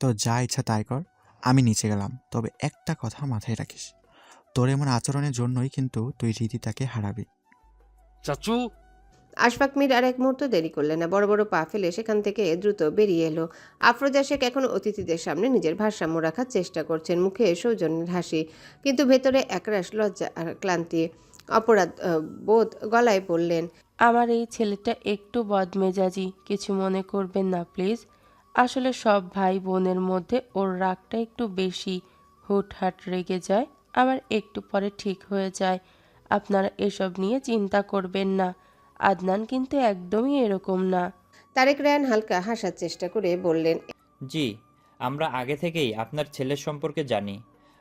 তো যা ইচ্ছা তাই কর, আমি নিচে গেলাম। তবে একটা কথা মাথায় রাখিস, তোর এমন আচরণের জন্যই কিন্তু তুই রীতিতাকে হারাবি। চাচু। আশফাক মীর আর এক মুহূর্ত দেরি করলেন না, বড় বড় পা ফেলে সেখান থেকে দ্রুত বেরিয়ে এলো। আফরোজা শেখ এখন অতিথিদের সামনে নিজের ভারসাম্য রাখার চেষ্টা করছেন, মুখে সৌজন্যের হাসি, কিন্তু ভেতরে একরাশ লজ্জা আর ক্লান্তি, অপরাধ বোধ গলায় বললেন, আমার এই ছেলেটা একটু বদমেজাজি, কিছু মনে করবেন না প্লিজ। আসলে সব ভাই বোনের মধ্যে ওর রাগটা একটু বেশি, হুটহাট রেগে যায়, আবার একটু পরে ঠিক হয়ে যায়। আপনারা এসব নিয়ে চিন্তা করবেন না, আদনান কিন্তু একদমই এরকম না। তারেক রায়ান হালকা হাসার চেষ্টা করে বললেন, জি, আমরা আগে থেকেই আপনার ছেলের সম্পর্কে জানি,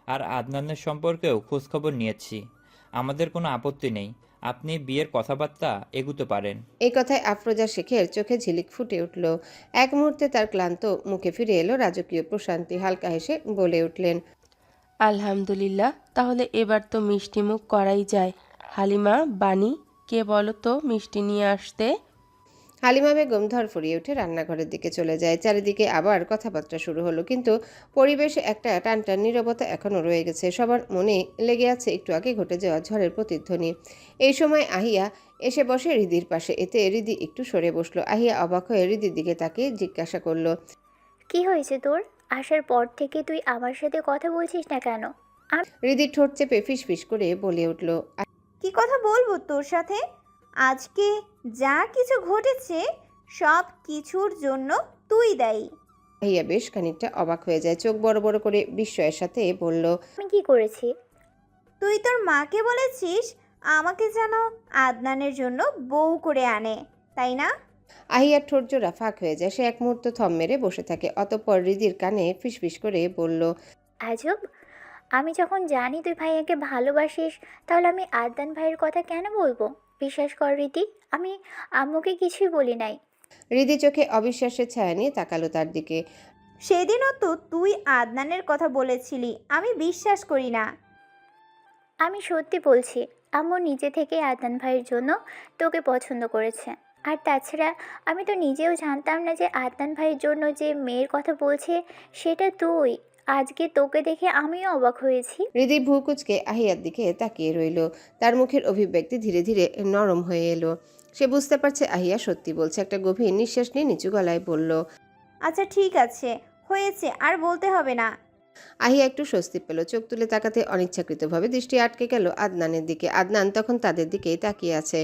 আর আদনানের সম্পর্কেও খোঁজখবর নিয়েছি। আমাদের কোনো আপত্তি নেই, আপনি বিয়ের কথাবার্তা এগুতে পারেন। এই কথায় আফরোজা শেখের চোখে ঝিলিক ফুটে উঠল। এক মুহূর্তে তার ক্লান্ত মুখে ফিরে এলো রাজকীয় প্রশান্তি, হালকা হেসে বলে উঠলেন, আলহামদুলিল্লাহ, তাহলে এবার তো মিষ্টি মুখ করাই যায়। হালিমা, বানি, কে বলো তো মিষ্টি নিয়ে আসতে। হালিমা বেগম ধরফরিয়ে উঠে রান্নাঘরের দিকে চলে যায়। চারিদিকে আবার কথাবার্তা শুরু হলো, কিন্তু পরিবেশে একটা টানটান নীরবতা এখনও রয়ে গেছে। সবার মনে লেগে আছে একটু আগে ঘটে যাওয়া ঝড়ের প্রতিধ্বনি। এই সময় আহিয়া এসে বসে রিদির পাশে, এতে রিদি একটু সরে বসলো। আহিয়া অবাক হয়ে রিদির দিকে তাকিয়ে জিজ্ঞাসা করলো, কি হয়েছে তোর? আসার পর থেকে তুই আমার সাথে কথা বলছিস না কেন? রিদির ঠোঁট চেপে ফিসফিস করে বলে উঠল, কি কথা বলবো তোর সাথে? আজকে যা কিছু ঘটেছে সব কিছুর জন্য তুই দায়ী। আহিয়া বেশ খানিকটা অবাক হয়ে যায়, চোখ বড় বড় করে বিস্ময়ের সাথে বলল, আমি কি করেছি? তুই তোর মাকে বলেছিস আমাকে যেন আদনানের জন্য বউ করে আনে, তাই না? আহিয়ার ঠোঁট জোড়া ফাঁক হয়ে যায়। সে এক মুহূর্ত থম মেরে বসে থাকে, অতঃপর রিদির কানে ফিসফিস করে বলল, আজব, আমি যখন জানি তুই ভাইয়াকে ভালোবাসিস, তাহলে আমি আদনান ভাইয়ের কথা কেন বলবো? বিশ্বাস কর রীতি, আমি আম্মুকে কিছুই বলি নাই। হৃদি চোখে অবিশ্বাসের ছায়া নিয়ে তাকালো তার দিকে। সেদিনও তো তুই আদনানের কথা বলেছিলি, আমি বিশ্বাস করি না। আমি সত্যি বলছি, আম্মু নিজে থেকে আদনান ভাইয়ের জন্য তোকে পছন্দ করেছে। আর তাছাড়া আমি তো নিজেও জানতাম না যে আদনান ভাইয়ের জন্য যে মেয়ের কথা বলছে সেটা তুই। আজকে তোকে দেখে আমিও অবাক হয়েছি। হৃদি ভ্রুকুচকে আহিয়ার দিকে তাকিয়ে রইল। তার মুখের অভিব্যক্তি ধীরে ধীরে নরম হয়ে এলো। সে বুঝতে পারছে আহিয়া সত্যি বলছে। একটা গভীর নিঃশ্বাস নিয়ে নিচু গলায় বলল, আচ্ছা ঠিক আছে, হয়েছে, আর বলতে হবে না। আহিয়া একটু স্বস্তি পেল। চোখ তুলে তাকাতে অনিচ্ছাকৃতভাবে দৃষ্টি আটকে গেল আদনানের দিকে। আদনান তখন তাদের দিকেই তাকিয়ে আছে।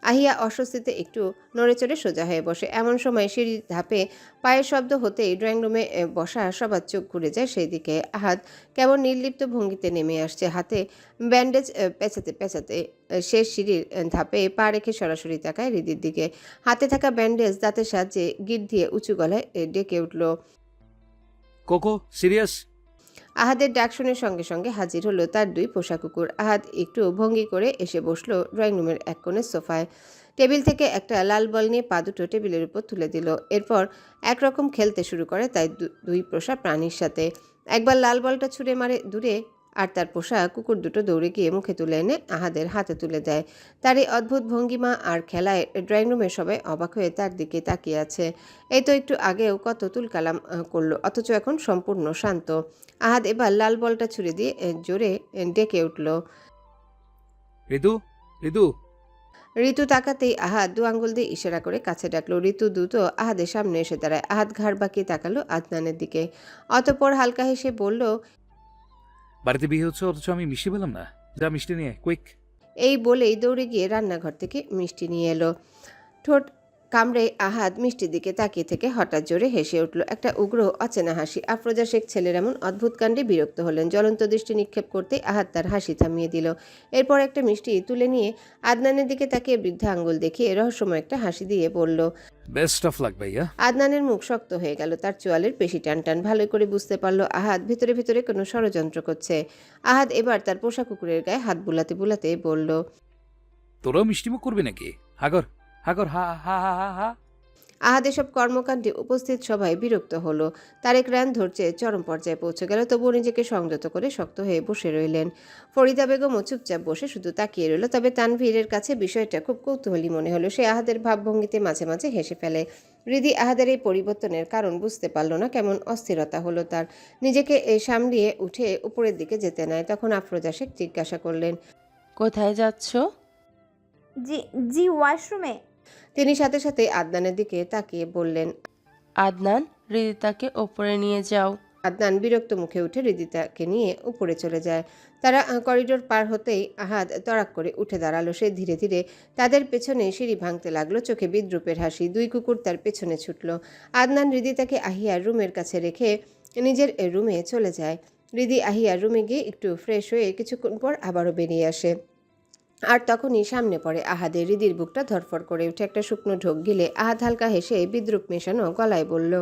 আহিয়া অস্বস্তিতে একটু নড়েচড়ে সোজা হয়ে বসে। এমন সময় সিঁড়ির ধাপে পায়ের শব্দ হতেই ড্রয়িং রুমে বসা সবার চোখ ঘুরে যায় সেই দিকে। আহাদ কেমন নির্লিপ্ত ভঙ্গিতে নেমে আসছে, হাতে ব্যান্ডেজ পেঁচাতে পেঁচাতে। শেষ সিঁড়ির ধাপে পা রেখে সরাসরি তাকায় হৃদির দিকে। হাতে থাকা ব্যান্ডেজ দাঁতের সাহায্যে গিট দিয়ে উঁচু গলায় ডেকে উঠল। Cocoa, serious? আহাদের ডাক শুনে সঙ্গে সঙ্গে হাজির হলো তার দুই পোষা কুকুর। আহাদ একটু ভঙ্গি করে এসে বসলো ড্রয়িং রুমের এক কোণের সোফায়। টেবিল থেকে একটা লাল বল নিয়ে পা দুটো টেবিলের উপর তুলে দিল। এরপর একরকম খেলতে শুরু করে তাই দুই পোষা প্রাণীর সাথে। একবার লাল বলটা ছুঁড়ে মারে দূরে, আর তার পোষা কুকুর দুটো দৌড়ে গিয়ে মুখে তুলে এনে আহাদের হাতে তুলে দেয়। তার এই অদ্ভুত ভঙ্গিমা আর খেলায় ড্রয়িং রুমের সবাই অবাক হয়ে তার দিকে তাকিয়ে আছে। এই তো একটু আগেও কত তুলকালাম করলো, অথচ এখন সম্পূর্ণ শান্ত। আহাদ এবার লাল বলটা ছুড়ে দিয়ে জোরে ডেকে উঠল। ঋতু, ঋতু। ঋতু তাকাতেই আহাদ দু আঙ্গুল দিয়ে ইশারা করে কাছে ডাকলো। ঋতু দ্রুত আহাদের সামনে এসে দাঁড়ায়। আহাদ ঘাড় বাঁকিয়ে তাকালো আদনানের দিকে, অতঃপর হালকা হেসে বলল, বাড়িতে বিয়ে হচ্ছে অথচ আমি মিষ্টি পেলাম না। যা মিষ্টি নিয়ে, কুইক। এই বলেই দৌড়ে গিয়ে রান্নাঘর থেকে মিষ্টি নিয়ে এলো। ঠোঁট কামড়ে আহাদ মিষ্টির দিকে তাকিয়ে থেকে হঠাৎ জোরে হেসে উঠল, একটা উগ্র অচেনা হাসি। আফরোজা শেখ ছেলের এমন অদ্ভুত কাণ্ডে বিরক্ত হলেন। জ্বলন্ত দৃষ্টি নিক্ষেপ করতে আহাদ তার হাসি থামিয়ে দিল। এরপর একটা মিষ্টি তুলে নিয়ে আদনানের দিকে তাকিয়ে বৃদ্ধা আঙ্গুল দেখিয়ে রহস্যময় একটা হাসি দিয়ে বলল, বেস্ট অফ লাক ভাইয়া। আদনানের মুখ শক্ত হয়ে গেল, তার চোয়ালের পেশি টান টান। ভালোই করে বুঝতে পারলো আহাদ ভিতরে ভিতরে কোনো ষড়যন্ত্র করছে। আহাদ এবার তার পোষা কুকুরের গায়ে হাত বুলাতে বুলাতে বলল, তোরাও মিষ্টিমুখ করবি নাকি? হাগর, হাগর, হা হা হা হা হা। আহাদ এসব কর্মকাণ্ডে উপস্থিত সবাই বিরক্ত হলো। তারেক রায়ান ধৈর্যে চরম পর্যায়ে পৌঁছে গেল, তবুও নিজেকে সংযত করে শক্ত হয়ে বসে রইলেন। ফরিদা বেগমও চুপচাপ বসে শুধু তাকিয়ে রইল। তবে তানভীরের কাছে বিষয়টা খুব কৌতূহলী মনে হলো। সে আহাদের ভাবভঙ্গিতে মাঝে মাঝে হেসে ফেলে। হৃদি আহাদের এই পরিবর্তনের কারণ বুঝতে পারল না, কেমন অস্থিরতা হলো তার। নিজেকে সামলিয়ে উঠে উপরের দিকে যেতে নেয়। তখন আফরোজা শেখ জিজ্ঞাসা করলেন, কোথায় যাচ্ছ? জি জি ওয়াশরুমে। তিনি সাথে সাথে আদনানের দিকে তাকিয়ে বললেন। আদনান, হৃদিতাকে ওপরে নিয়ে যাও। আদনান বিরক্ত মুখে উঠে হৃদিতাকে নিয়ে উপরে চলে যায়। তারা করিডোর পার হতেই আহাদ তড়াক করে উঠে দাঁড়ালো। সে ধীরে ধীরে তাদের পেছনে সিঁড়ি ভাঙতে লাগলো, চোখে বিদ্রুপের হাসি। দুই কুকুর তার পেছনে ছুটল। আদনান হৃদিতাকে আহিয়ার রুমের কাছে রেখে নিজের রুমে চলে যায়। হৃদি আহিয়ার রুমে গিয়ে একটু ফ্রেশ হয়ে কিছুক্ষণ পর আবারও বেরিয়ে আসে। আর তখনই সামনে পড়ে আহাদের। হৃদির বুকটা ধরফর করে উঠে। একটা শুকনো ঢোক গিলে আহাদ হালকা হেসে বিদ্রুপ মেশানো গলায় বলল,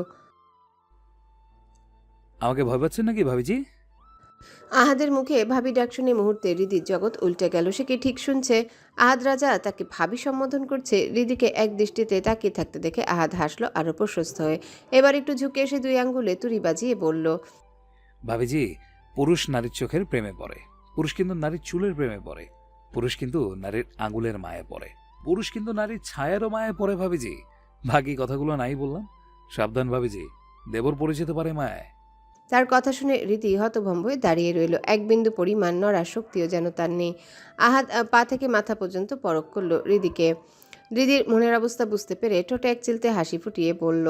আমাকে ভয় পাচ্ছেন নাকি ভাবিজি? আহাদের মুখে ভাবি ডাক শুনে মুহূর্তে হৃদির জগৎ উল্টে গেল। সে কি ঠিক শুনছে? আহাদ রাজা তাকে ভাবি সম্বোধন করছে। হৃদিকে এক দৃষ্টিতে তাকিয়ে থাকতে দেখে আহাদ হাসলো আরো প্রশস্ত হয়ে। এবার একটু ঝুঁকে এসে দুই আঙ্গুলে তুড়ি বাজিয়ে বলল, ভাবিজি, পুরুষ নারীর চোখের প্রেমে পড়ে, পুরুষ কিন্তু নারীর চুলের প্রেমে পড়ে, পুরুষ কিন্তু নারীর আঙুলের মায়ে পড়ে, পুরুষ কিন্তু নারীর ছায়ারও মায়ে পড়ে ভাবিজি। বাকি কথাগুলো নাই বললাম? সাবধান ভাবিজি, দেবর পড়ে যেতে পারে মায়ায়। তার কথা শুনে রীতি হতভম্ব হয়ে দাঁড়িয়ে রইল। এক বিন্দু পরিমাণ নড়ার শক্তিও যেন তার নেই। আহাদ পা থেকে মাথা পর্যন্ত পরখ করল হৃদিকে। হৃদির মনের অবস্থা বুঝতে পেরে ঠোঁটে এক চিলতে হাসি ফুটিয়ে বলল,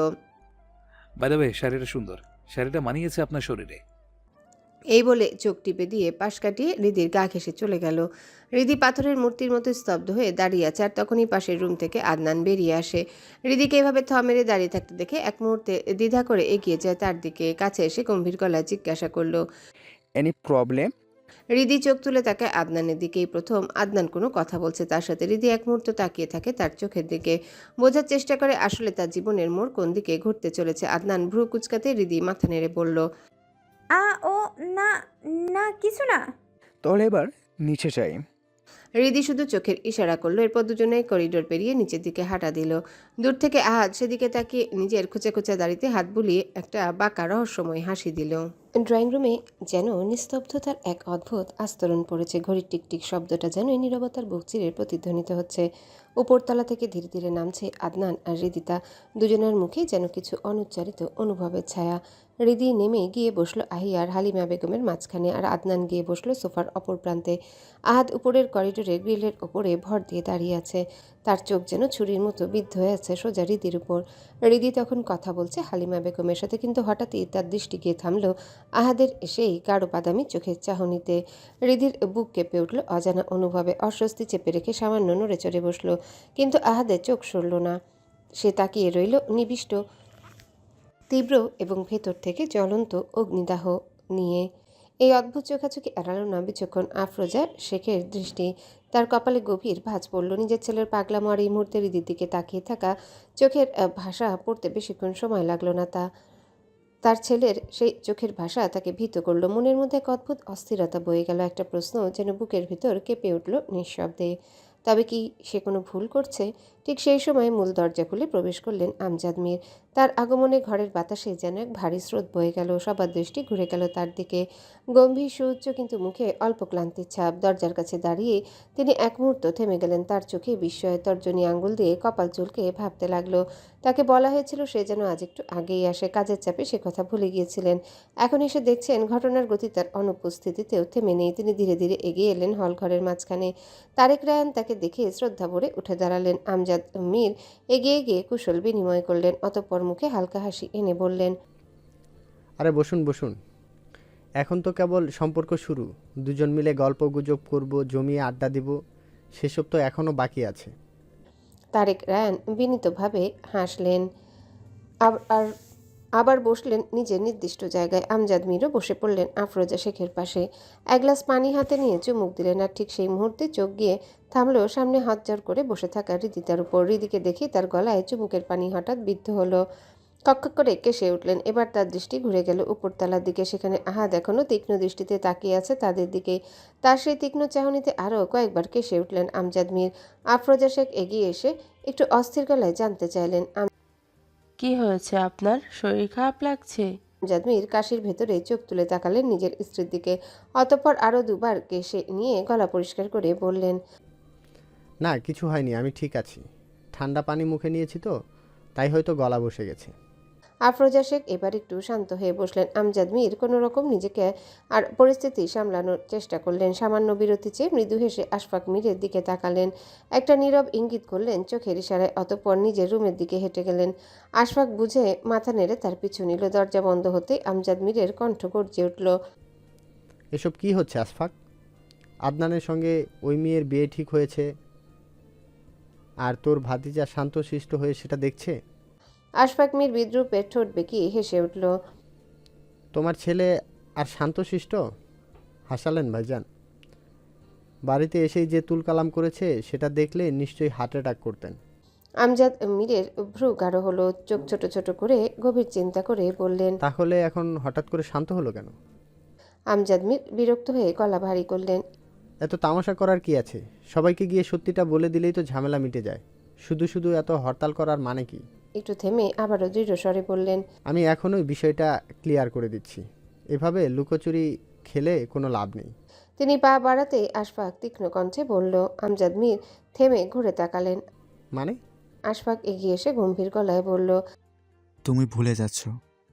বাই দ্য ওয়ে, শাড়িটা সুন্দর, শাড়িটা মানিয়েছে আপনার শরীরে। এই বলে চোখ টিপে দিয়ে পাশ কাটিয়ে হৃদির গা ঘেঁষে চলে গেল। হৃদি পাথরের মূর্তির মতো স্তব্ধ হয়ে দাঁড়িয়ে আছে। আর তখনই পাশের রুম থেকে আদনান বেরিয়ে আসে। হৃদিকে এভাবে থ মেরে দাঁড়িয়ে থাকতে দেখে এক মুহূর্তে দ্বিধা করে এগিয়ে যায় তার দিকে। কাছে এসে গম্ভীর গলায় জিজ্ঞাসা করলো, এনি প্রবলেম? হৃদি চোখ তুলে তাকায় আদনানের দিকেই। প্রথম আদনান কোনো কথা বলছে তার সাথে। হৃদি এক মুহূর্ত তাকিয়ে থাকে তার চোখের দিকে, বোঝার চেষ্টা করে আসলে তার জীবনের মোড় কোন দিকে ঘুরতে চলেছে। আদনান ভ্রু কুচকাতে হৃদি মাথা নেড়ে বলল, ও না না কিছু না। তাহলে এবার নিচে যাই। হৃদি শুধু চোখের ইশারা করলো। এরপর দুজনেই করিডোর পেরিয়ে নিচের দিকে হাঁটা দিল। দূর থেকে আহাদ সেদিকে তাকিয়ে নিজের খোঁচা খোঁচা দাড়িতে হাত বুলিয়ে একটা বাঁকা রহস্যময় হাসি দিল। ড্রয়িং রুমে যেন নিস্তব্ধতার এক অদ্ভুত আস্তরণ পড়েছে। ঘড়ির টিকটিক শব্দটা যেন এই নীরবতার বুক চিরে প্রতিধ্বনিত হচ্ছে। উপরতলা থেকে ধীরে ধীরে নামছে আদনান আর হৃদিতা। দুজনের মুখে যেন কিছু অনুচ্চারিত অনুভবের ছায়া। হৃদি নেমে গিয়ে বসলো আহিয়ার হালিমা বেগমের মাঝখানে, আর আদনান গিয়ে বসলো সোফার অপর প্রান্তে। আহাদ উপরের করিডোরে গ্রিলের ওপরে ভর দিয়ে দাঁড়িয়ে আছে। তার চোখ যেন ছুরির মতো বিদ্ধ হয়ে আছে সোজা হৃদির উপর। হৃদি তখন কথা বলছে হালিমা বেগমের সাথে, কিন্তু হঠাৎই তার দৃষ্টি গিয়ে থামল আহাদের সেই গাঢ় বাদামি চোখের চাহনিতে। হৃদির বুক কেঁপে উঠল অজানা অনুভবে। অস্বস্তি চেপে রেখে সামান্য নড়ে চড়ে বসলো, কিন্তু আহাদের চোখ সরল না। সে তাকিয়ে রইল নিবিষ্ট, তীব্র এবং ভেতর থেকে জ্বলন্ত অগ্নিদাহ নিয়ে। এই অদ্ভুত চোখাচোখি এড়ালো না বিচক্ষণ আফরোজা শেখের দৃষ্টি। তার কপালে গভীর ভাঁজ পড়ল। নিজের ছেলের পাগলামো আর এই মুহূর্তে হৃদির দিকে তাকিয়ে থাকা চোখের ভাষা পড়তে বেশিক্ষণ সময় লাগলো না। তার ছেলের সেই চোখের ভাষা তাকে ভীত করল। মনের মধ্যে এক অদ্ভুত অস্থিরতা বয়ে গেল। একটা প্রশ্ন যেন বুকের ভিতর কেঁপে উঠল নিঃশব্দে। তবে কি সে কোনো ভুল করছে? ঠিক সেই সময় মূল দরজা খুলে প্রবেশ করলেন আমজাদ মীর। তার আগমনে ঘরের বাতাসে যেন এক ভারী স্রোত বয়ে গেল। সবার দৃষ্টি ঘুরে গেল তার দিকে। গম্ভীর সুউচ্চ, কিন্তু মুখে অল্প ক্লান্তির ছাপ। দরজার কাছে দাঁড়িয়ে তিনি এক মুহূর্ত থেমে গেলেন। তার চোখে বিস্ময়ে তর্জনী আঙ্গুল দিয়ে কপাল চুলকে ভাবতে লাগলো। তাকে বলা হয়েছিল সে যেন আজ একটু আগেই আসে। কাজের চাপে সে কথা ভুলে গিয়েছিলেন। এখন এসে দেখছেন ঘটনার গতি তার অনুপস্থিতিতেও থেমে নেই। তিনি ধীরে ধীরে এগিয়ে এলেন হল ঘরের মাঝখানে। তারেক রায়ান তাকে দেখে শ্রদ্ধা ভরে উঠে দাঁড়ালেন। আমজাদ মীর এগিয়ে গিয়ে কুশল বিনিময় করলেন। অতঃপর মুখে হালকা হাসি এনে বললেন, আরে বসুন বসুন, এখন তো কেবল সম্পর্ক শুরু। দুজন মিলে গল্প গুজব করব, জমিয়ে আড্ডা দিব, সেসব তো এখনও বাকি আছে। তারেক রায়ান বিনীতভাবে হাসলেন আর আবার বসলেন নিজের নির্দিষ্ট জায়গায়। আমজাদ মীরও বসে পড়লেন আফরোজা শেখের পাশে। এক গ্লাস পানি হাতে নিয়ে চুমুক দিলেন। আর ঠিক সেই মুহূর্তে চোখ গিয়ে থামলো সামনে হাত জড় করে বসে থাকা হৃদিতার উপর। হৃদিকে দেখে তার গলায় চুমুকের পানি হঠাৎ বিদ্ধ হলো। কক্ষ করে কেসে উঠলেন। এবার তার দৃষ্টি ঘুরে গেল উপরতলার দিকে। সেখানে আহাদ এখনও তীক্ষ্ণ দৃষ্টিতে তাকিয়ে আছে তাদের দিকে। তার সেই তীক্ষ্ণ চাহনিতে আরও কয়েকবার কেসে উঠলেন আমজাদ মীর। আফরোজা শেখ এগিয়ে এসে একটু অস্থির গলায় জানতে চাইলেন, কি হয়েছে আপনার? শরীর খারাপ লাগছে? আমজাদ মীর কাশির ভেতরে চোখ তুলে তাকালেন নিজের স্ত্রীর দিকে। অতঃপর আরও দুবার কেসে নিয়ে গলা পরিষ্কার করে বললেন, না কিছু হয়নি, আমি ঠিক আছি। ঠান্ডা পানি মুখে নিয়েছি তো, তাই হয়তো গলা বসে গেছে। আফরোজা শেখ এবার একটু শান্ত হয়ে বসলেন। আমজাদ মীর কোনো রকম নিজেকে আর পরিস্থিতি সামলানোর চেষ্টা করলেন। সামান্য বিরতি চেয়ে মৃদু হেসে আশফাক মীরের দিকে তাকালেন, একটা নীরব ইঙ্গিত করলেন চোখের ইশারায়, অতঃপর নিজের রুমের দিকে হেঁটে গেলেন। আশফাক বুঝে মাথা নেড়ে তার পিছু নিল। দরজা বন্ধ হতেই আমজাদ মীরের কণ্ঠ গর্জে উঠল। এসব কি হচ্ছে আশফাক? আদনানের সঙ্গে ওই মেয়ের বিয়ে ঠিক হয়েছে আর তোর ভাতিজা শান্তশিষ্ট হয়ে সেটা দেখছে। আশফাক মীর বিদ্রুপের ঠোঁট বেঁকিয়ে হেসে উঠল। তোমার ছেলে আর শান্তশিষ্ট? হাসালেন ভাইজান। বাড়িতে এসেই যে তুলকালাম করেছে সেটা দেখলে নিশ্চয়ই হার্ট অ্যাটাক করতেন। আমজাদ মীরের ভ্রু গাঢ় হলো, চোখ ছোট ছোট করে গভীর চিন্তা করে বললেন। তাহলে এখন হঠাৎ করে শান্ত হলো কেন? আমজাদ মীর বিরক্ত হয়ে গলা ভারী করলেন। এত তামাশা করার কি আছে? সবাইকে গিয়ে সত্যিটা বলে দিলেই তো ঝামেলা মিটে যায়। শুধু শুধু এত হরতাল করার মানে কি? একটু থেমে আবারও দৃঢ় স্বরে বললেন। আমি এখনই বিষয়টা ক্লিয়ার করে দিচ্ছি। এভাবে লুকোচুরি খেলে কোনো লাভ নেই। তিনি পা বাড়াতেই আশফাক তীক্ষ্ণ কণ্ঠে বলল। আমজাদ মীর থেমে ঘুরে তাকালেন। মানে? আশফাক এগিয়ে এসে গম্ভীর গলায় বলল। তুমি ভুলে যাচ্ছ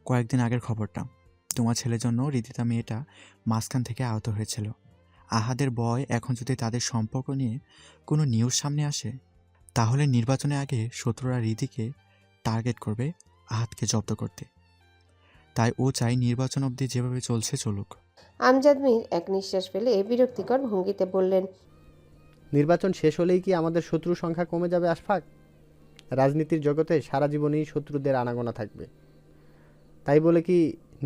কয়েকদিন আগের খবরটা। তোমার ছেলের জন্য রিদিতা মেয়েটা মাঝখান থেকে আহত হয়েছিল। আহাদের বয় এখন যদি তাদের সম্পর্ক নিয়ে কোনো নিউজ সামনে আসে, তাহলে নির্বাচনের আগে শত্রুরা রিদিকে টার্গেট করবে আহাদকে জব্দ করতে। তাই ও চাই নির্বাচন অবধি যেভাবে চলছে চলুক। আমজাদ মীর এক নিঃশ্বাস ফেলে বিরক্তিকর ভঙ্গিতে বললেন। নির্বাচন শেষ হলেই কি আমাদের শত্রুর সংখ্যা কমে যাবে আশফাক? রাজনীতির জগতে সারা জীবনই শত্রুদের আনাগোনা থাকবে। তাই বলে কি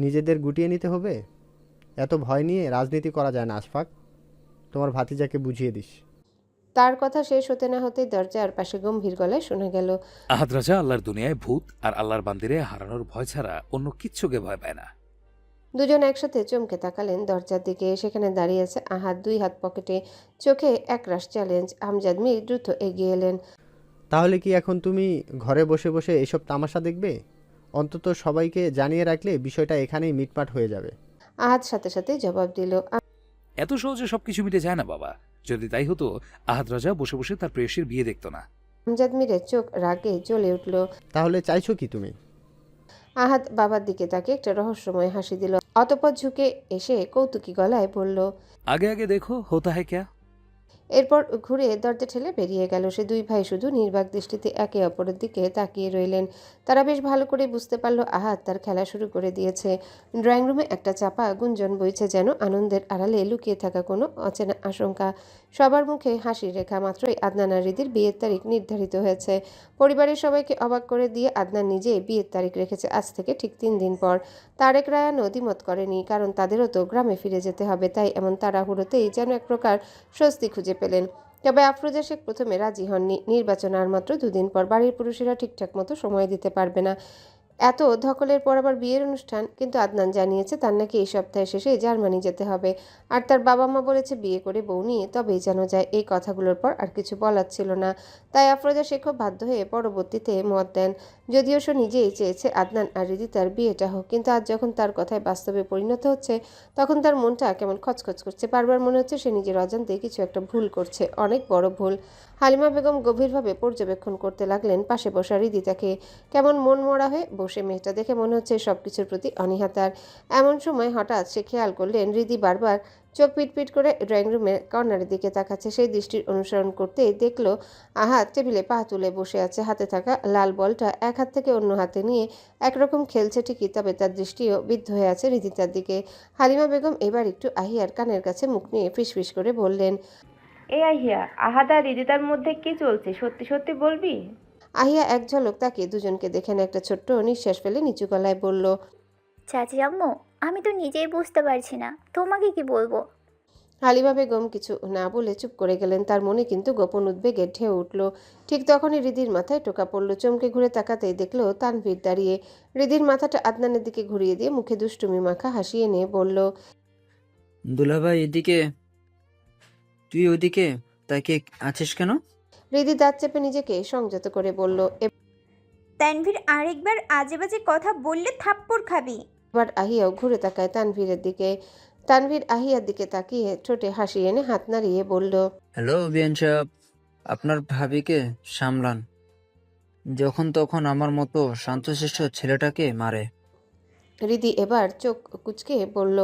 নিজেদের গুটিয়ে নিতে হবে? এত ভয় নিয়ে রাজনীতি করা যায় না আশফাক। তোমার ভাতিজাকে বুঝিয়ে দিস। তার কথা শেষ হতে না হতেই দরজার পাশে গম্ভীর গলায় শোনা গেল। আহাদ রাজা আল্লাহর দুনিয়ায় ভূত আর আল্লাহর বান্দিরে হারানোর ভয় ছাড়া অন্য কিচ্ছুকে ভয় পায় না। দুজন একসাথে চমকে তাকালেন দরজার দিকে। সেখানে দাঁড়িয়ে আছে আহাদ, দুই হাত পকেটে, চোখে একরাশ চ্যালেঞ্জ। আমজাদ মীর দ্রুত এগিয়ে এলেন। তাহলে কি এখন তুমি ঘরে বসে বসে এসব তামাশা দেখবে? অন্তত সবাইকে জানিয়ে রাখলে বিষয়টা এখানেই মিটমাট হয়ে যাবে। আহাদ সাথে সাথে জবাব দিল। এত সহজে সবকিছু মিটে যায় না বাবা। যদি তাই হতো আহাদ রাজা বসে বসে তার প্রেয়সীর বিয়ে দেখতো না। আমজাদ মীরের চোখ রাগে জ্বলে উঠল। তাহলে চাইছো কি তুমি? আহাদ বাবার দিকে তাকে একটা রহস্যময় হাসি দিল, অতঃপর ঝুঁকে এসে কৌতুকী গলায় বলল। আগে আগে দেখো হোতা হ্যায় ক্যা। এরপর ঘুরে দরজা ঠেলে বেরিয়ে গেল। সে দুই ভাই শুধু নির্বাক দৃষ্টিতে একে অপরের দিকে তাকিয়ে রইলেন। তারা বেশ ভালো করে বুঝতে পারল আহাদ তার খেলা শুরু করে দিয়েছে। ড্রয়িং রুমে একটা চাপা গুঞ্জন বইছে, যেন আনন্দের আড়ালে লুকিয়ে থাকা কোনো অচেনা আশঙ্কা। সবার মুখে হাসির রেখা। মাত্রই আদনান আর রিদির বিয়ের তারিখ নির্ধারিত হয়েছে। পরিবারের সবাইকে অবাক করে দিয়ে আদনান নিজেই বিয়ের তারিখ রেখেছে আজ থেকে ঠিক 3 দিন পর। তারেক রায়ানও দ্বিমত করেনি, কারণ তাদেরও তো গ্রামে ফিরে যেতে হবে। তাই এমন তাড়াহুড়োতেই যেন এক প্রকার স্বস্তি খুঁজে পেলেন। তবে আফরোজা শেখ প্রথমে রাজি হননি। নির্বাচন আর মাত্র 2 দিন পর, বাড়ির পুরুষেরা ঠিকঠাক মতো সময় দিতে পারবে না। এত ধকলের পর আবার বিয়ের অনুষ্ঠান। কিন্তু আদনান জানিয়েছে তার নাকি এই সপ্তাহের শেষে জার্মানি যেতে হবে। আর তার বাবা মা বলেছে বিয়ে করে বউ নিয়ে তবেই যেন যায়। এই কথাগুলোর পর আর কিছু বলার ছিল না। তাই আফরোজা শেখও বাধ্য হয়ে পরবর্তীতে মত দেন। যদিও সে নিজেই চেয়েছে আদনান আর রিদিতার বিয়েটা হোক, কিন্তু আজ যখন তার কথায় বাস্তবে পরিণত হচ্ছে, তখন তার মনটা কেমন খচখচ করছে। বারবার মনে হচ্ছে সে নিজের অজান্তে কিছু একটা ভুল করছে, অনেক বড় ভুল। হালিমা বেগম গভীরভাবে পর্যবেক্ষণ করতে লাগলেন পাশে বসা রিদিতাকে। কেমন মন মরা হয়ে বসে মেয়েটা, দেখে মনে হচ্ছে সবকিছুর প্রতি অনীহা তার। এমন সময় হঠাৎ সে খেয়াল করলেন রিদি বারবার চোখ পিটপিট করে ড্রয়িং রুমের কর্নারের দিকে তাকাচ্ছে। সেই দৃষ্টির অনুসরণ করতেই দেখল আহাদ টেবিলে পা তুলে বসে আছে। হাতে থাকা লাল বলটা এক হাত থেকে অন্য হাতে নিয়ে একরকম খেলছে ঠিকই, তবে তার দৃষ্টিও বিদ্ধ হয়ে আছে রিদিতার দিকে। হালিমা বেগম এবার একটু আহিয়ার কানের কাছে মুখ নিয়ে ফিসফিস করে বললেন। এই আহিয়া, আহাদা রিদিতার মধ্যে কি চলছে সত্যি সত্যি বলবি? আহিয়া এক ঝলক তাকিয়ে দুজনকে দেখেন, একটা ছোট্ট নিঃশ্বাস ফেলে নিচু গলায় বলল। চাচি আম্মু, আমি তো নিজেই বুঝতে পারছি না, তোমাকে কি বলবো। হালিমা বেগম কিছু না বলে চুপ করে গেলেন। তার মনে কিন্তু গোপন উদ্বেগে ঢেউ উঠল। ঠিক তখনই রিদির মাথায় টোকা পড়ল। চমকে ঘুরে তাকাতেই দেখলো তানভীর দাঁড়িয়ে। রিদির মাথাটা আদনানের দিকে ঘুরিয়ে দিয়ে মুখে দুষ্টুমি মাখা হাসি এনে বলল। দুলাভাই এদিকে, তুই ওদিকে তাকে আছিস কেন? রিদি দাঁত চেপে নিজেকে সংযত করে বলল। তানভীর, আরেকবার আজে বাজে কথা বললে থাপ্পড় খাবি। এবার আহিয়াও ঘুরে তাকায় তানভীরের দিকে। তানভীর আহিয়ার দিকে তাকিয়ে ঠোঁটে হাসি এনে হাত নাড়িয়ে বলল। হ্যালো বিয়ান সাহেব, আপনার ভাবিকে সামলান। যখন তখন আমার মতো শান্তশিষ্ট ছেলেটাকে মারে। রিদি এবার চোখ কুঁচকে বলল।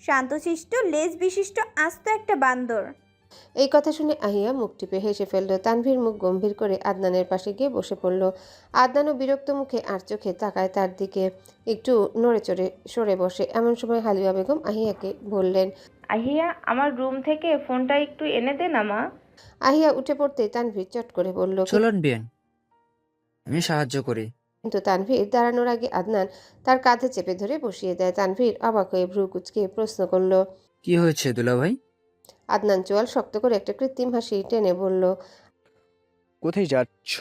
শান্তশিষ্ট লেজ বিশিষ্ট আস্ত একটা বান্দর। এই কথা শুনে আহিয়া মুখ টিপে হেসে ফেলল। তানভীর মুখ গম্ভীর করে আদনানের পাশে গিয়ে বসে পড়ল। আদনানও বিরক্ত মুখে আর চোখে তাকায় তার দিকে, একটু নড়ে চড়ে সরে বসে। এমন সময় হালিমা বেগম আহিয়াকে বললেন। আহিয়া, আমার রুম থেকে ফোনটা একটু এনে দে না মা। আহিয়া উঠে পড়তে তানভীর চট করে বলল। চলুন বিয়ান, আমি সাহায্য করি। কিন্তু তানভীর দাঁড়ানোর আগে আদনান তার কাঁধে চেপে ধরে বসিয়ে দেয়। তানভীর অবাক হয়ে ভ্রু কুঁচকে প্রশ্ন করল। কি হয়েছে দুলাভাই? আদনান চোয়াল শক্ত করে একটা কৃত্রিম হাসি টেনে বলল। কোথায় যাচ্ছ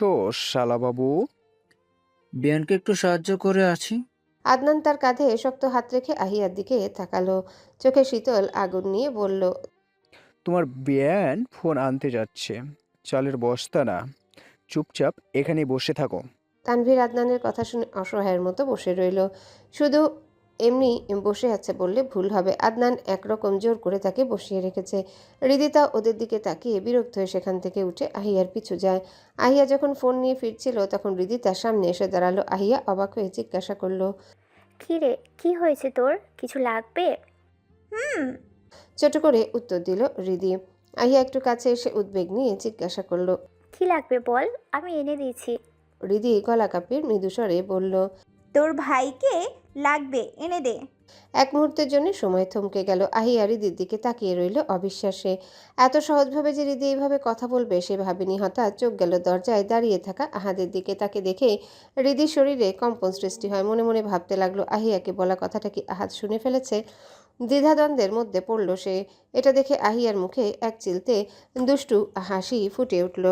শালাবাবু? বিয়ানকে একটু সাহায্য করে আছি। আদনান তার কাঁধে শক্ত হাত রেখে আহিয়ার দিকে তাকালো, চোখে শীতল আগুন নিয়ে বলল। তোমার বিয়ান ফোন আনতে যাচ্ছে, চালের বস্তা না। চুপচাপ এখানে বসে থাকো। তানভীর আদনানের কথা শুনে অসহায়ের মতো বসে রইল। শুধু এমনি বসে আছে বললে ভুল হবে। আদনান একরকম জোর করে তাকে বসিয়ে রেখেছে। হৃদিতা ওদের দিকে তাকিয়ে বিরক্ত হয়ে সেখান থেকে উঠে আহিয়ার পিছু যায়। আহিয়া যখন ফোন নিয়ে ফিরছিল তখন হৃদিতার সামনে এসে দাঁড়ালো। আহিয়া অবাক হয়ে জিজ্ঞাসা করলো। কী রে, কী হয়েছে তোর? কিছু লাগবে? ছোট করে উত্তর দিল হৃদি। আহিয়া একটু কাছে এসে উদ্বেগ নিয়ে জিজ্ঞাসা করলো। কী লাগবে বল, আমি এনে দিয়েছি। হৃদি গলা কাঁপিয়ে মৃদুস্বরে বলল। তোর ভাইকে লাগবে, এনে দে। এক মুহূর্তের জন্য সময় থমকে গেল। আহিয়া হৃদির দিকে তাকিয়ে রইল অবিশ্বাসে। এত সহজভাবে যে হৃদি এইভাবে কথা বলবে সে ভাবেনি। হঠাৎ চোখ গেল দরজায় দাঁড়িয়ে থাকা আহাদের দিকে। তাকে দেখে হৃদির শরীরে কম্পন সৃষ্টি হয়। মনে মনে ভাবতে লাগলো, আহিয়াকে বলা কথাটা কি আহাদ শুনে ফেলেছে? দ্বিধাদ্বন্দ্বের মধ্যে পড়ল সে। এটা দেখে আহিয়ার মুখে এক চিলতে দুষ্টু হাসি ফুটে উঠল।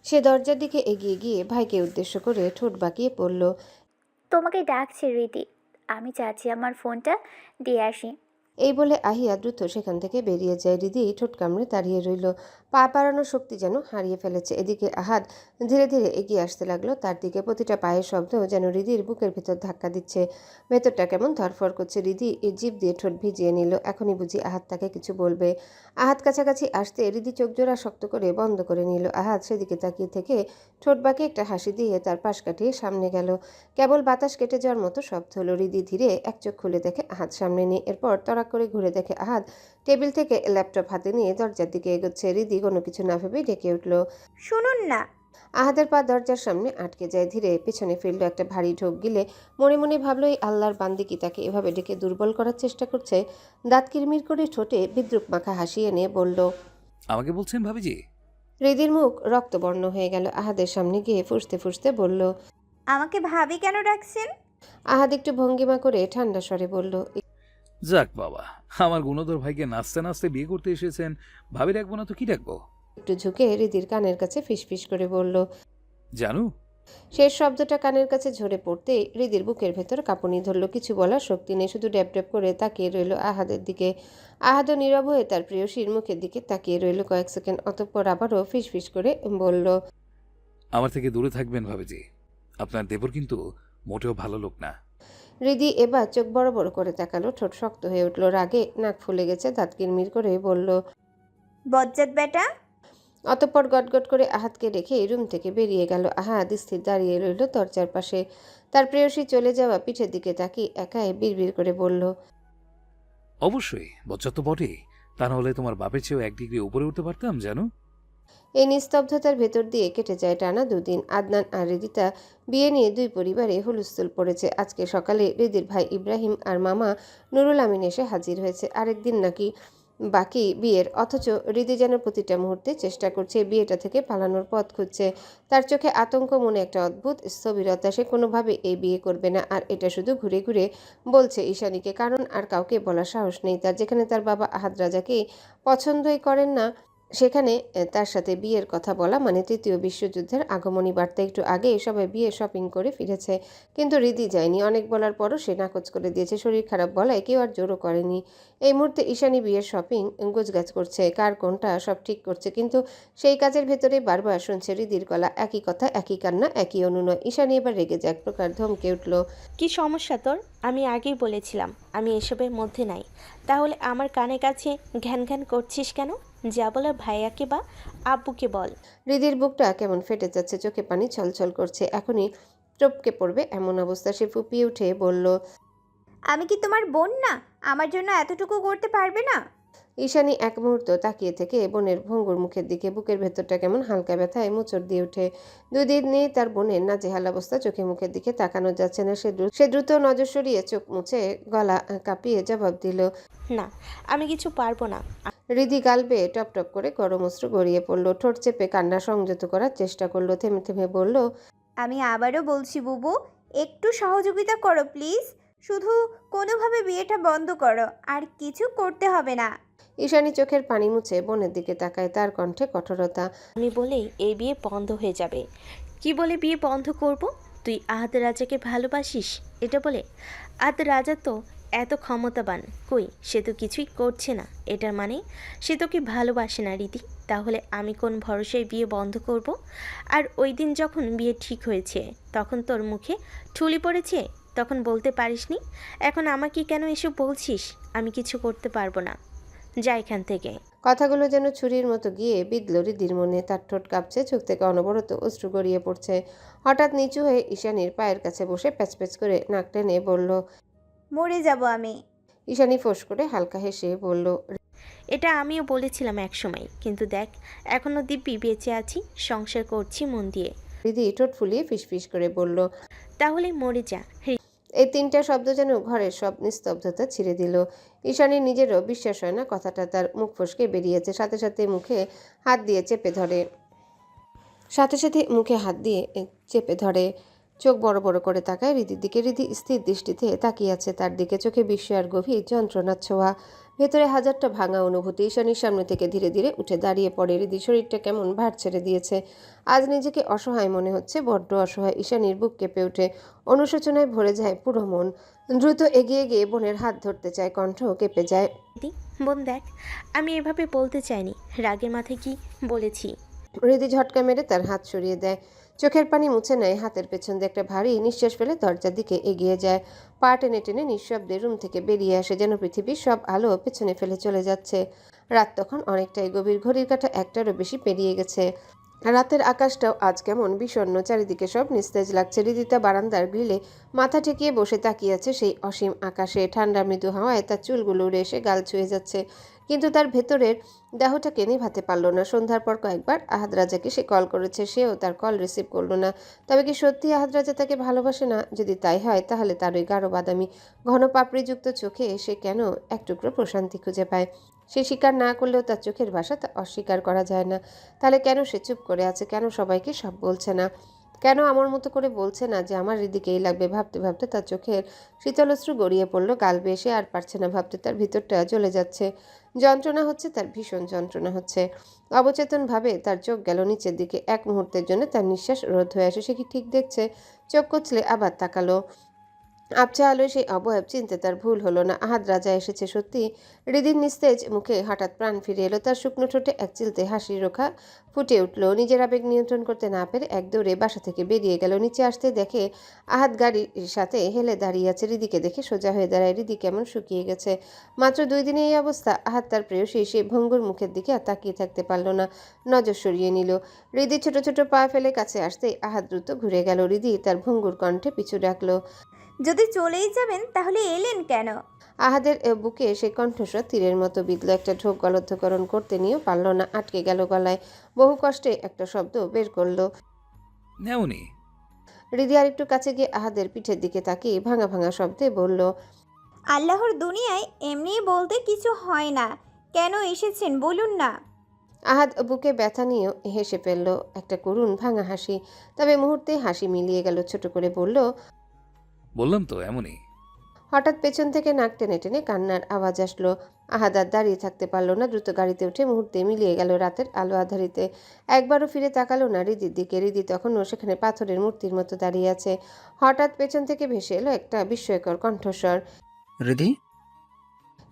সে দরজার দিকে এগিয়ে গিয়ে ভাইকে উদ্দেশ্য করে ঠোঁট বাঁকিয়ে পড়ল। তোমাকে ডাকছে রীতি, আমি চাচ্ছি আমার ফোনটা দিয়ে আসি। এই বলে আহিয়া দ্রুত সেখান থেকে বেরিয়ে যায়। হৃদি ঠোঁট কামড়ে দাঁড়িয়ে রইল। পা বাড়ানোর শক্তি যেন হারিয়ে ফেলেছে। এদিকে আহাদ ধীরে ধীরে এগিয়ে আসতে লাগলো তার দিকে। প্রতিটা পায়ের শব্দ যেন হৃদির বুকের ভিতর ধাক্কা দিচ্ছে। ভেতরটা কেমন ধরফর করছে। হৃদি এই জিভ দিয়ে ঠোঁট ভিজিয়ে নিল। এখনই বুঝি আহাদ তাকে কিছু বলবে। আহাদ কাছাকাছি আসতে হৃদি চোখ জোড়া শক্ত করে বন্ধ করে নিল। আহাদ সেদিকে তাকিয়ে থেকে ঠোঁট বাঁকিয়ে একটা হাসি দিয়ে তার পাশ কাটিয়ে সামনে গেল। কেবল বাতাস কেটে যাওয়ার মতো শব্দ হলো। হৃদি ধীরে এক চোখ খুলে দেখে আহাদ সামনে নেই। এরপর তড়াক করে ঘুরে দেখে আহাদ টেবিল থেকে ল্যাপটপ হাতে নিয়ে দরজার দিকে এগোচ্ছে। হৃদি কোনো কিছু না ভেবে ডেকে উঠল। শুনুন না। আহাদের পা দরজার সামনে আটকে যায়। ধীরে পেছনে ফিরল। একটা ভারী ঢোক গিলে মনে মনে ভাবলো, এই আল্লাহর বান্দি কি তাকে এভাবে ডেকে দুর্বল করার চেষ্টা করছে? দাঁত কিরমির করে ঠোঁটে বিদ্রুপ মাখা হাসি এনে বলল। আমাকে বলছেন ভাবিজি? হৃদির মুখ রক্তবর্ণ হয়ে গেল। আহাদের সামনে গিয়ে ফুঁসতে ফুঁসতে বলল। আমাকে ভাবি কেন ডাকছেন? আহাদ একটু ভঙ্গিমা করে ঠান্ডা স্বরে বলল। যাক বাবা, আমার গুণধর ভাইকে নাচতে নাচতে বিয়ে করতে এসেছেন, ভাবি রাখবো না তো কি রাখবো? একটু ঝুঁকে হৃদির কানের কাছে ফিসফিস করে বলল। জানু? শেষ শব্দটা কানের কাছে ঝরে পড়তে হৃদির বুকের ভেতর কাঁপুনি ধরল। কিছু বলার শক্তি নেই, শুধু ড্যাব ড্যাব করে তাকিয়ে রইল আহাদের দিকে। আহাদও নীরব হয়ে তার প্রিয়সীর মুখের দিকে তাকিয়ে রইল কয়েক সেকেন্ড। অতঃপর আবারও ফিসফিস করে বলল। আমার থেকে দূরে থাকবেন ভাবিজি, আপনার দেবর কিন্তু মোটেও ভালো লোক না। হৃদি এবার চোখ বড় বড় করে তাকালো। ঠোঁট শক্ত হয়ে উঠল। রাগে নাক ফুলে গেছে। দাঁত কিরমির করে বলল। বজ্জাত বেটা। অতঃপর গটগট করে আহাদকে রেখে রুম থেকে বেরিয়ে গেল। আহাদ স্থির দাঁড়িয়ে রইল দরজার পাশে। তার প্রেয়সী চলে যাওয়া পিঠের দিকে তাকিয়ে একাই বিড়বিড় করে বলল। অবশ্যই বজ্জাত তো বটেই, তা নাহলে তোমার বাপের চেয়েও 1 ডিগ্রি উপরে উঠতে পারতাম জানো। এই নিস্তব্ধতার ভেতর দিয়ে কেটে যায় টানা 2 দিন। আদনান আর হৃদিতা বিয়ে নিয়ে 2 পরিবারে হুলস্থুল পড়েছে। আজকে সকালে হৃদির ভাই ইব্রাহিম আর মামা নুরুল আমিন এসে হাজির হয়েছে। আরেকদিন নাকি বাকি বিয়ের, অথচ হৃদি যেন প্রতিটা মুহূর্তে চেষ্টা করছে বিয়েটা থেকে পালানোর পথ খুঁজছে। তার চোখে আতঙ্ক, মনে একটা অদ্ভুত স্থবিরতা। সে কোনোভাবে এই বিয়ে করবে না। আর এটা শুধু ঘুরে ঘুরে বলছে ঈশানীকে, কারণ আর কাউকে বলার সাহস নেই তার। যেখানে তার বাবা আহাদ রাজাকে পছন্দই করেন না, সেখানে তার সাথে বিয়ের কথা বলা মানে তৃতীয় বিশ্বযুদ্ধের আগমনী বার্তা। একটু আগে সবাই বিয়ে শপিং করে ফিরেছে, কিন্তু হৃদি যায়নি। অনেক বলার পরও সে নাকচ করে দিয়েছে। শরীর খারাপ বলায় কেউ আর জোরও করেনি। এই মুহূর্তে ঈশানী বিয়ের শপিং গোছগাছ করছে, কার কোনটা সব ঠিক করছে। কিন্তু সেই কাজের ভেতরে বারবার শুনছে হৃদির গলা, একই কথা, একই কান্না, একই অনুনয়। ঈশানী এবার রেগে যায়, এক প্রকার ধমকে উঠল। কি সমস্যা তোর? আমি আগেই বলেছিলাম আমি এসবের মধ্যে নাই, তাহলে আমার কানে কাছে ঘ্যান ঘ্যান করছিস কেন? যা বলার ভাইয়াকে বা আব্বুকে বল। হৃদির বুকটা কেমন ফেটে যাচ্ছে, চোখে পানি ছলছল করছে, এখনই টপকে পড়বে এমন অবস্থা। সে ফুপিয়ে উঠে বলল, আমি কি তোমার বোন না? আমার জন্য এতটুকু করতে পারবে না? ঈশানী এক মুহূর্ত তাকিয়ে থেকে বোনের ভঙ্গুর মুখের দিকে। বুকের ভেতরটা কেমন হালকা ব্যথায় মোচড় দিয়ে ওঠে। দুদিন নিয়ে তার বোনের নাজেহাল অবস্থা, চোখে মুখের দিকে তাকানো যাচ্ছে না। সে দ্রুত নজর সরিয়ে চোখ মুছে গলা কাঁপিয়ে জবাব দিল, না, আমি কিছু পারবো না। হৃদি গাল বেয়ে টপ টপ করে গরম অশ্রু গড়িয়ে পড়ল। ঠোঁট চেপে কান্না সংযত করার চেষ্টা করলো। থেমে থেমে বলল, আমি আবারও বলছি বুবু, একটু সহযোগিতা করো প্লিজ। শুধু কোনোভাবে বিয়েটা বন্ধ করো, আর কিছু করতে হবে না। ঈশানী চোখের পানি মুছে বোনের দিকে তাকায়, তার কণ্ঠে কঠোরতা। আমি বলেই এই বিয়ে বন্ধ হয়ে যাবে। কি বলে বিয়ে বন্ধ করব? তুই আহাদ রাজাকে ভালোবাসিস এটা বলে? আহাদ রাজা তো এত ক্ষমতাবান, কই সে তো কিছুই করছে না। এটার মানে সে তোকে ভালোবাসে না রীতি। তাহলে আমি কোন ভরসায় বিয়ে বন্ধ করব? আর ওই দিন যখন বিয়ে ঠিক হয়েছে তখন তোর মুখে ঠুলি পড়েছে, তখন বলতে পারিসনি? এখন আমাকে কেন এসব বলছিস? আমি কিছু করতে পারবো না, যা এখান থেকে। কথাগুলো যেন ছুরির মতো গিয়ে বিঁধল হৃদির মনে। তার ঠোঁট কাঁপছে, চোখ থেকে অনবরত অশ্রু গড়িয়ে পড়ছে। হঠাৎ নিচু হয়ে ঈশানীর পায়ের কাছে বসে প্যাচপ্যাচ করে নাক টেনে বলল, মরে যাব আমি। ঈশানী ফোঁস করে হালকা হেসে বলল, এটা আমিও বলেছিলাম এক সময়, কিন্তু দেখ এখনো দিব্যি বেঁচে আছি, সংসার করছি মন দিয়ে। হৃদি ঠোঁট ফুলিয়ে ফিসফিস করে বলল। তাহলে মরে যা। এই তিনটা শব্দ যেন ঘরের সব নিস্তব্ধতা ছিঁড়ে দিল। ঈশানীর নিজেরও বিশ্বাস হয় না কথাটা তার মুখ ফসকে বেরিয়েছে। সাথে সাথে মুখে হাত দিয়ে চেপে ধরে চোখ বড় বড় করে তাকায় হৃদির দিকে। হৃদি স্থির দৃষ্টিতে তাকিয়ে আছে তার দিকে, চোখে বিস্ময় আর গভীর যন্ত্রণার ছোঁয়া, ভেতরে হাজারটা ভাঙা অনুভূতি। ঈশানীর সামনে থেকে ধীরে ধীরে উঠে দাঁড়িয়ে পড়ে। হৃদির শরীরটা কেমন ভার ছেড়ে দিয়েছে। আজ নিজেকে অসহায় মনে হচ্ছে, বড্ড অসহায়। ঈশানীর বুক কেঁপে ওঠে, অনুশোচনায় ভরে যায় পুরো মন। দ্রুত এগিয়ে গিয়ে বোনের হাত ধরতে চায়, কণ্ঠ কেঁপে যায়। বোন দেখ, আমি এভাবে বলতে চাইনি, রাগের মাথায় কি বলেছি। হৃদি ঝটকা মেরে তার হাত সরিয়ে দেয়, চোখের পানি মুছে নেয়। হাতের পেছন দিয়ে একটা ভারী নিঃশ্বাস ফেলে দরজার দিকে এগিয়ে যায়। পা টেনে টেনে নিঃশব্দে রুম থেকে বেরিয়ে আসে, যেন পৃথিবীর সব আলো পেছনে ফেলে চলে যাচ্ছে। রাত তখন অনেকটাই গভীর, ঘড়ির কাঁটা একটারও বেশি পেরিয়ে গেছে। রাতের আকাশটাও আজ কেমন বিষণ্ণ, চারিদিকে সব নিস্তেজ লাগছে। হৃদিতা বারান্দার গ্রিলে মাথা ঠেকিয়ে বসে তাকিয়ে আছে সেই অসীম আকাশে। ঠান্ডা মৃদু হাওয়ায় তার চুলগুলো উড়ে এসে গাল ছুঁয়ে যাচ্ছে, কিন্তু তার ভেতরের দেহটাকে নিভাতে পারল না। সন্ধ্যার পর কয়েকবার আহাদ রাজাকে সে কল করেছে, সেও তার কল রিসিভ করলো না। তবে কি সত্যি আহাদ রাজা তাকে ভালোবাসে না? যদি তাই হয়, তাহলে তার ওই গাঢ় বাদামি ঘন পাপড়িযুক্ত চোখে সে কেন এক টুকরো প্রশান্তি খুঁজে পায়? সে স্বীকার না করলেও তার চোখের ভাষা তা অস্বীকার করা যায় না। তাহলে কেন সে চুপ করে আছে? কেন সবাইকে সব বলছে না? কেন আমার মতো করে বলছে না যে আমার হৃদিকেই লাগবে? ভাবতে ভাবতে তার চোখের শীতলশ্রু গড়িয়ে পড়লো গাল বেয়ে। সে আর পারছে না ভাবতে, তার ভিতরটা জ্বলে যাচ্ছে। যন্ত্রণা হচ্ছে, তার ভীষণ যন্ত্রণা হচ্ছে। অবচেতনভাবে তার চোখ গেল নিচের দিকে। এক মুহূর্তের জন্য তার নিঃশ্বাস রোধ হয়ে আসে। সে কি ঠিক দেখছে? চোখ কচলে আবার তাকালো। আবছা আলোয় সেই অবয়ব চিনতে তার ভুল হলো না। আহাদ রাজা এসেছে সত্যি। হৃদির নিস্তেজ মুখে হঠাৎ প্রাণ ফিরে এলো। তার শুকনো ঠোঁটে এক চিলতে হাসির রেখা ফুটে উঠল। নিজের আবেগ নিয়ন্ত্রণ করতে না পেরে এক দৌড়ে বাসা থেকে বেরিয়ে গেল। নিচে আসতে দেখে আহাদ গাড়ির সাথে হেলে দাঁড়িয়ে আছে। হৃদিকে দেখে সোজা হয়ে দাঁড়ায়। হৃদি কেমন শুকিয়ে গেছে। মাত্র 2 দিনে এই অবস্থা। আহাদ তার প্রেয়সী সেই ভঙ্গুর মুখের দিকে আর তাকিয়ে থাকতে পারল না, নজর সরিয়ে নিল। হৃদি ছোট ছোট পা ফেলে কাছে আসতেই আহাদ দ্রুত ঘুরে গেল। হৃদি তার ভঙ্গুর কণ্ঠে পিছু ডাকলো, যদি চলেই যাবেন তাহলে এলেন কেন? আহাদের বুকে সেই কণ্ঠস্বর তীরের মতো বিঁধল। একটা ঢোক গলদ্ধকরণ করতে নিয়েও পারল না, আটকে গেল গলায়। বহু কষ্টে একটা শব্দ বের করলো, নেওনি। হৃদি আর একটু কাছে গিয়ে আহাদের পিঠের দিকে তাকিয়ে ভাঙা ভাঙা শব্দে বলল, আল্লাহর দুনিয়ায় এমনি বলতে কিছু হয় না। কেন এসেছেন বলুন না। আহাদ বুকে ব্যথা নিয়েও হেসে ফেলল, একটা করুণ ভাঙা হাসি। তবে মুহূর্তে হাসি মিলিয়ে গেল। ছোট করে বলল, বললাম তো এমনই। হঠাৎ পেছন থেকে নাক টেনে টেনে কান্নার আওয়াজ আসলো। আহাদ আর দাঁড়িয়ে থাকতে পারল না, দ্রুত গাড়িতে উঠে মুহূর্তে মিলিয়ে গেল রাতের আলো আধারিতে। একবারও ফিরে তাকালো না হৃদির দিকে। হৃদি তখনও সেখানে পাথরের মূর্তির মতো দাঁড়িয়ে আছে। হঠাৎ পেছন থেকে ভেসে এলো একটা বিস্ময়কর কণ্ঠস্বর। রিধি,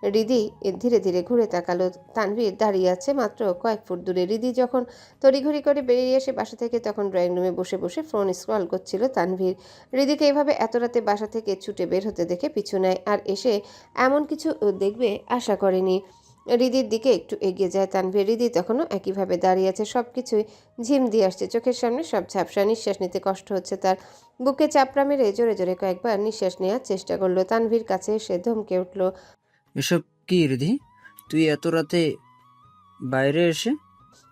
হৃদি ধীরে ধীরে ঘুরে তাকালো। তানভীর দাঁড়িয়ে আছে মাত্র কয়েক ফুট দূরে। হৃদি যখন তড়িঘড়ি করে বেরিয়ে এসে বাসা থেকে, তখন ড্রয়িং রুমে বসে বসে ফোন স্ক্রল করছিল তানভীর। হৃদিকে এভাবে এত রাতে বাসা থেকে ছুটে বের হতে দেখে পিছু নেয়, আর এসে এমন কিছু দেখবে আশা করেনি। হৃদির দিকে একটু এগিয়ে যায় তানভীর। হৃদি তখনও একইভাবে দাঁড়িয়ে আছে, সব কিছুই ঝিম দিয়ে আসছে চোখের সামনে, সব ঝাপসা। নিঃশ্বাস নিতে কষ্ট হচ্ছে তার। বুকে চাপড়া মেরে জোরে জোরে কয়েকবার নিঃশ্বাস নেওয়ার চেষ্টা করলো। তানভীর কাছে এসে ধমকে উঠল। এসব কি রিধি? তুই এত রাতে বাইরে এসে?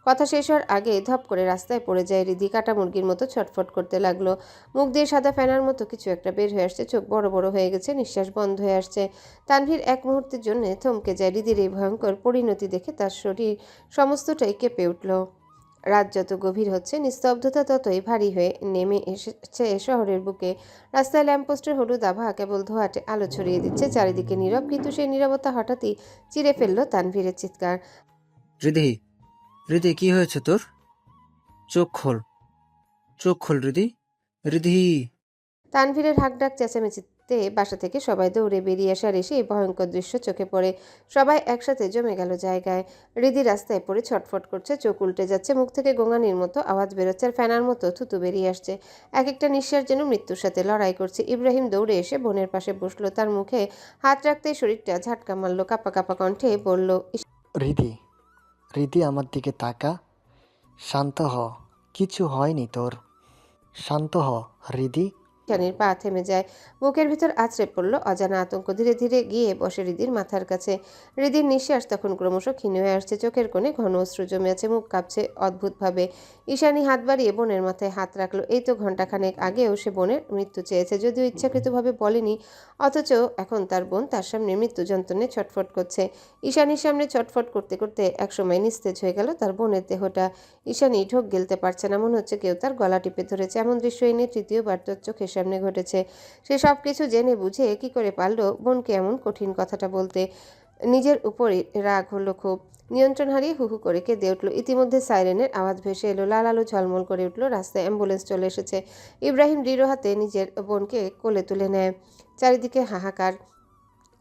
কথা শেষ হওয়ার আগে ধপ করে রাস্তায় পড়ে যায় হৃদি। কাটা মুরগির মতো ছটফট করতে লাগলো। মুখ দিয়ে সাদা ফেনার মতো কিছু একটা বের হয়ে আসছে, চোখ বড় বড় হয়ে গেছে, নিঃশ্বাস বন্ধ হয়ে আসছে। তানভীর এক মুহূর্তের জন্য থমকে যায়। হৃদির এই ভয়ঙ্কর পরিণতি দেখে তার শরীর সমস্তটাই কেঁপে উঠল। রাত যত গভীর হচ্ছে, নিস্তব্ধতা ততই ভারী হয়ে নেমে এসেছে শহরের বুকে। রাস্তায় ল্যাম্পপোস্টের হলুদ আভা কেবল ধোঁয়াটে আলো ছড়িয়ে দিচ্ছে, চারিদিকে নীরব। কিন্তু সেই নীরবতা হঠাৎই চিরে ফেলল তানভীরের চিৎকার। রিধি, রিধি কি হয়েছে তোর? চোখ খোল, চোখ খোল রিধি, রিধি। তানভীরের হাঁকডাক চেঁচামেচিতে বাসা থেকে সবাই দৌড়ে বেরিয়ে আসার এসে এই ভয়ঙ্কর দৃশ্য চোখে পড়ে। সবাই একসাথে জমে গেল জায়গায়। হৃদি রাস্তায় পড়ে ছটফট করছে, চোখ উল্টে যাচ্ছে, মুখ থেকে গোঙানির মতো আওয়াজ বেরোচ্ছে, আর ফ্যানার মতো থুতু বেরিয়ে আসছে। এক একটা নিঃশ্বাস যেন মৃত্যুর সাথে লড়াই করছে। ইব্রাহিম দৌড়ে এসে বোনের পাশে বসলো, তার মুখে হাত রাখতেই শরীরটা ঝাটকা মারল। কাঁপা কাঁপা কণ্ঠে বলল, রিধি, রিধি আমার দিকে তাকা, শান্ত হ, কিছু হয়নি তোর, শান্ত হ রিধি। ঈশানীর পা থেমে যায়, বুকের ভিতর আছড়ে পড়ল অজানা আতঙ্ক। ধীরে ধীরে গিয়ে বসে হৃদির মাথার কাছে। হৃদির নিঃশ্বাস তখন ক্রমশ ক্ষীণ হয়ে আসছে, চোখের কোণে ঘন অশ্রু জমে আছে, মুখ কাঁপছে অদ্ভুতভাবে। ঈশানী হাত বাড়িয়ে বোনের মাথায় হাত রাখলো। এই তো ঘণ্টাখানেক আগেও সে বোনের মৃত্যু চেয়েছে, যদিও ইচ্ছাকৃতভাবে বলেনি, অথচ এখন তার বোন তার সামনে মৃত্যু যন্ত্রণায় ছটফট করছে। ঈশানীর সামনে ছটফট করতে করতে একসময় নিস্তেজ হয়ে গেল তার বোনের দেহটা। ঈশানী ঢোক গিলতে পারছে না, মনে হচ্ছে কেউ তার গলা টিপে ধরেছে। এমন দৃশ্য এনে তৃতীয়বার তোর চোখের সামনে ঘটেছে। সে সব কিছু জেনে বুঝে কি করে পারল বোনকে এমন কঠিন কথাটা বলতে। নিজের উপরই রাগ হলো খুব। নিয়ন্ত্রণ হারিয়ে হু হু করে কেঁদে উঠল। ইতিমধ্যে সাইরেনের আওয়াজ ভেসে এলো, লাল আলো ঝলমল করে উঠল, রাস্তায় অ্যাম্বুলেন্স চলে এসেছে। ইব্রাহিম দৃঢ় হাতে নিজের বোনকে কোলে তুলে নেয়। চারিদিকে হাহাকার।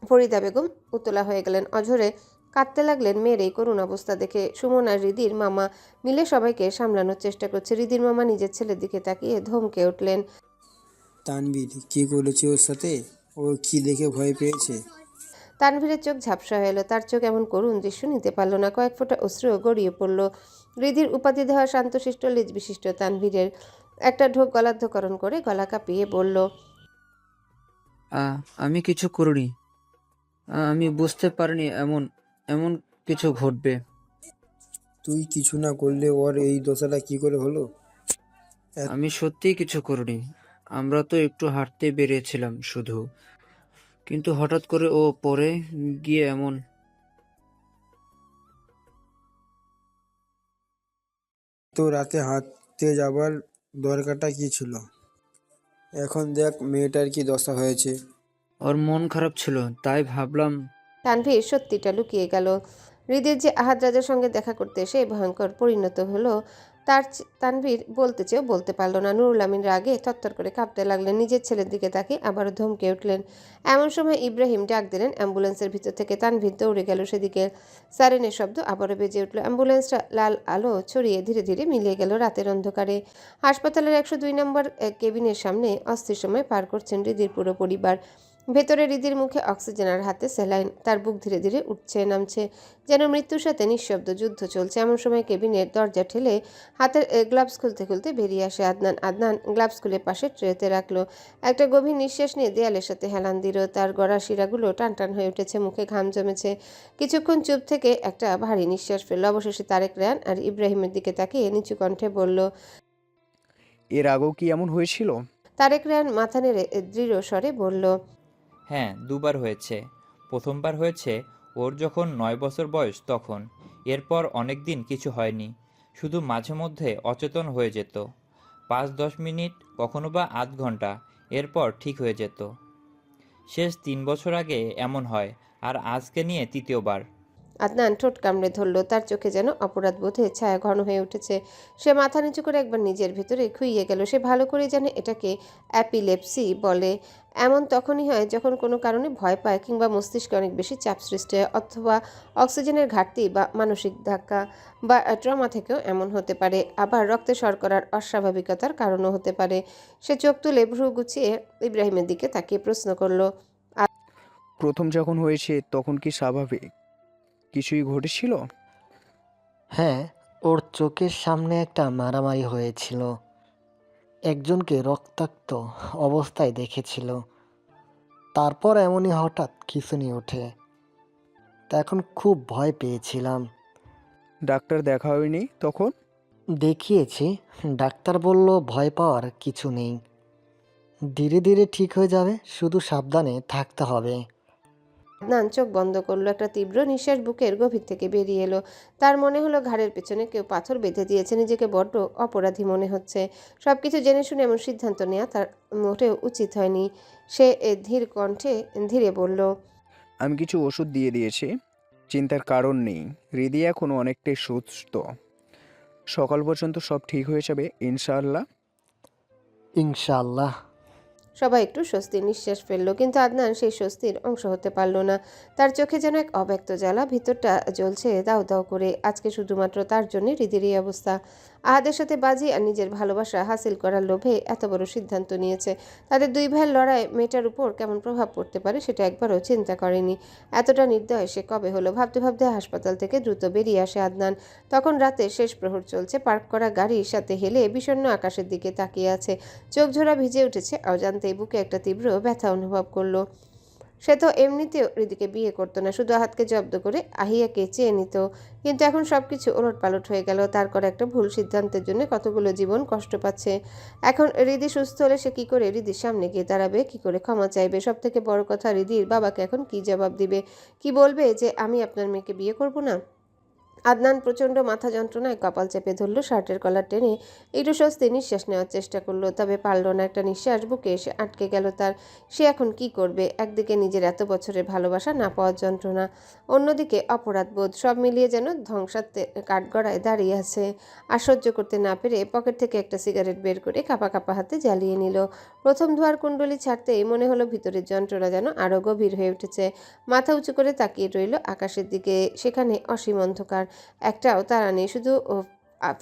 ফরিদা বেগম উতলা হয়ে গেলেন, অঝরে কাঁদতে লাগলেন। মেয়ের এই করুণ অবস্থা দেখে সুমন আর হৃদির মামা মিলে সবাইকে সামলানোর চেষ্টা করছে। হৃদির মামা নিজের ছেলের দিকে তাকিয়ে ধমকে উঠলেন, তানভীর কি করেছে ওর সাথে? ও কি দেখে ভয় পেয়েছে? তানভীরের চোখ ঝাপসা হয়ে এলো। তার চোখ এমন করুণ দৃশ্য নিতে পারল না। কয়েক ফোঁটা অশ্রুও গড়িয়ে পড়ল। হৃদির উপাধি দেওয়া শান্তশিষ্ট লেজ বিশিষ্ট তানভীরের একটা ঢোক গলাধ্যকরণ করে গলা কাঁপিয়ে বলল, আমি কিছু করিনি। আমি বুঝতে পারিনি এমন এমন কিছু ঘটবে। তুই কিছু না করলে ওর এই দশাটা কি করে হলো? আমি সত্যিই কিছু করিনি। আমরা তো একটু হাঁটতে বেরিয়েছিলাম শুধু, কিন্তু হঠাৎ করে ও পরে গিয়ে এমন। তো রাতে হাঁটতে যাবার দরকারটা কি ছিল? এখন দেখ মেয়েটার কি দশা হয়েছে। ওর মন খারাপ ছিল, তাই ভাবলাম। তানভীর সত্যিটা লুকিয়ে গেল। হৃদের যে আহাদ রাজার সঙ্গে দেখা করতে এসে ভয়ঙ্কর পরিণত হলো, তানভীর বলতে চেয়েও বলতে পারল না। নুরুল আমিন রাগে থরথর করে কাঁপতে লাগলেন। নিজের ছেলের দিকে তাকিয়ে আবারও ধমকে উঠলেন। এমন সময় ইব্রাহিম ডাক দিলেন অ্যাম্বুলেন্সের ভিতর থেকে। তানভীর দৌড়ে গেল সেদিকে। সাইরেনের শব্দ আবারও বেজে উঠল। অ্যাম্বুলেন্সটা লাল আলো ছড়িয়ে ধীরে ধীরে মিলিয়ে গেল রাতের অন্ধকারে। হাসপাতালের 102 নম্বর কেবিনের সামনে অস্থির সময় পার করছেন হৃদির পুরো পরিবার। ভেতরে হৃদির মুখে অক্সিজেন আর হাতে স্যালাইন। তার বুক ধীরে ধীরে উঠছে নামছে, যেন মৃত্যুর সাথে নিঃশব্দ যুদ্ধ চলছে। এমন সময় কেবিনের দরজা ঠেলে হাতের গ্লাভস খুলতে খুলতে বেরিয়ে আসে আদনান। আদনান গ্লাভস খুলে পাশে ট্রেতে রাখলো। একটা গভীর নিঃশ্বাস নিয়ে দেয়ালের সাথে হেলান দিল। তার গড়া শিরাগুলো টান টান হয়ে উঠেছে, মুখে ঘাম জমেছে। কিছুক্ষণ চুপ থেকে একটা ভারী নিঃশ্বাস ফেলল। অবশেষে তারেক রায়ান আর ইব্রাহিমের দিকে তাকিয়ে নিচু কণ্ঠে বলল, এর আগেও কি এমন হয়েছিল? তারেক রায়ান মাথা নেড়ে দৃঢ় স্বরে বলল, হ্যাঁ, দুবার হয়েছে। প্রথমবার হয়েছে ওর যখন 9 বছর বয়স তখন। এরপর অনেক দিন কিছু হয়নি, শুধু মাঝে মধ্যে অচেতন হয়ে যেত, 5-10 মিনিট, কখনো বা আধ ঘন্টা, এরপর ঠিক হয়ে যেত। শেষ 3 বছর আগে এমন হয়, আর আজকে নিয়ে তৃতীয়বার। আদনান ঠোঁট কামড়ে ধরল। তার চোখে যেন অপরাধ বোধের ছায়া ঘন হয়ে উঠেছে। সে মাথা নিচু করে একবার নিজের ভিতরে খুইয়ে গেল। সে ভালো করে জানে এটাকে অ্যাপিলেপসি বলে। এমন তখনই হয় যখন কোনো কারণে ভয় পায়, কিংবা মস্তিষ্কে অনেক বেশি চাপ সৃষ্টি হয়, অথবা অক্সিজেনের ঘাটতি বা মানসিক ধাক্কা বা ট্রমা থেকেও এমন হতে পারে। আবার রক্তে শর্করার অস্বাভাবিকতার কারণও হতে পারে। সে চোখ তুলে ভ্রু গুছিয়ে ইব্রাহিমের দিকে তাকিয়ে প্রশ্ন করল, প্রথম যখন হয়েছে তখন কি স্বাভাবিক? কিছুই ঘটেছিল? হ্যাঁ, ওর চোখের সামনে একটা মারামারি হয়েছিল। একজনকে রক্তাক্ত অবস্থায় দেখেছিল। তারপর এমনই হঠাৎ খিঁচুনি ওঠে। তা এখন খুব ভয় পেয়েছিলাম। ডাক্তার দেখা হয়নি তখন? দেখিয়েছি, ডাক্তার বলল ভয় পাওয়ার কিছু নেই, ধীরে ধীরে ঠিক হয়ে যাবে, শুধু সাবধানে থাকতে হবে। আদনান চোখ বন্ধ করলো। একটা তীব্র নিঃশ্বাস বুকের গভীর থেকে বেরিয়ে এলো। তার মনে হলো ঘাড়ের পেছনে কেউ পাথর বেঁধে দিয়েছে। নিজেকে বড্ড অপরাধী মনে হচ্ছে। সবকিছু জেনে শুনে এমন সিদ্ধান্ত নেওয়া তার মোটেও উচিত হয়নি। সে ধীর কণ্ঠে ধীরে বলল, আমি কিছু ওষুধ দিয়ে দিয়েছি, চিন্তার কারণ নেই। হৃদি এখন অনেকটাই সুস্থ। সকাল পর্যন্ত সব ঠিক হয়ে যাবে ইনশাআল্লাহ। ইনশাআল্লাহ। সবাই একটু স্বস্তির নিঃশ্বাস ফেললো, কিন্তু আদনান সেই স্বস্তির অংশ হতে পারল না। তার চোখে যেন এক অব্যক্ত জ্বালা, ভিতরটা জ্বলছে দাউ দাউ করে। আজকে শুধুমাত্র তার জন্য হৃদির এই অবস্থা। আহাদের সাথে বাজি আর নিজের ভালোবাসা হাসিল করার লোভে এত বড় সিদ্ধান্ত নিয়েছে। তাদের দুই ভাইয়ের লড়াই মেয়েটার উপর কেমন প্রভাব পড়তে পারে সেটা একবারও চিন্তা করেনি। এতটা নির্দয় সে কবে হলো? ভাবতে ভাবতে হাসপাতাল থেকে দ্রুত বেরিয়ে আসে আদনান। তখন রাতে শেষ প্রহর চলছে। পার্ক করা গাড়ির সাথে হেলে বিষণ্ণ আকাশের দিকে তাকিয়ে আছে। চোখ ঝোড়া ভিজে উঠেছে। অজান্তেই বুকে একটা তীব্র ব্যথা অনুভব করলো। সে তো এমনিতেও হৃদিকে বিয়ে করতো না, শুধু আহাতকে জব্দ করে আহিয়াকে চেয়ে নিত। কিন্তু এখন সবকিছু ওলটপালট হয়ে গেল। তার করা একটা ভুল সিদ্ধান্তের জন্য কতগুলো জীবন কষ্ট পাচ্ছে। এখন হৃদি সুস্থ হলে সে কি করে হৃদির সামনে গিয়ে দাঁড়াবে, কি করে ক্ষমা চাইবে? সব থেকে বড় কথা, হৃদির বাবাকে এখন কি জবাব দিবে? কি বলবে যে আমি আপনার মেয়েকে বিয়ে করব না? আদনান প্রচণ্ড মাথা যন্ত্রণায় কপাল চেপে ধরল। শার্টের কলার টেনে একটু স্বস্তি নিঃশ্বাস নেওয়ার চেষ্টা করলো, তবে পারল না। একটা নিঃশ্বাস বুকে এসে আটকে গেল তার। সে এখন কি করবে? একদিকে নিজের এত বছরের ভালোবাসা না পাওয়ার যন্ত্রণা, অন্যদিকে অপরাধ বোধ, সব মিলিয়ে যেন ধ্বংসাত্মে কাঠগড়ায় দাঁড়িয়ে আছে। আর সহ্য করতে না পেরে পকেট থেকে একটা সিগারেট বের করে কাপা কাপা হাতে জ্বালিয়ে নিল। প্রথম ধোয়ার কুণ্ডলি ছাড়তেই মনে হলো ভিতরের যন্ত্রণা যেন আরও গভীর হয়ে উঠেছে। মাথা উঁচু করে তাকিয়ে রইল আকাশের দিকে। সেখানে অসীম অন্ধকার, একটাও তারা নেই, শুধু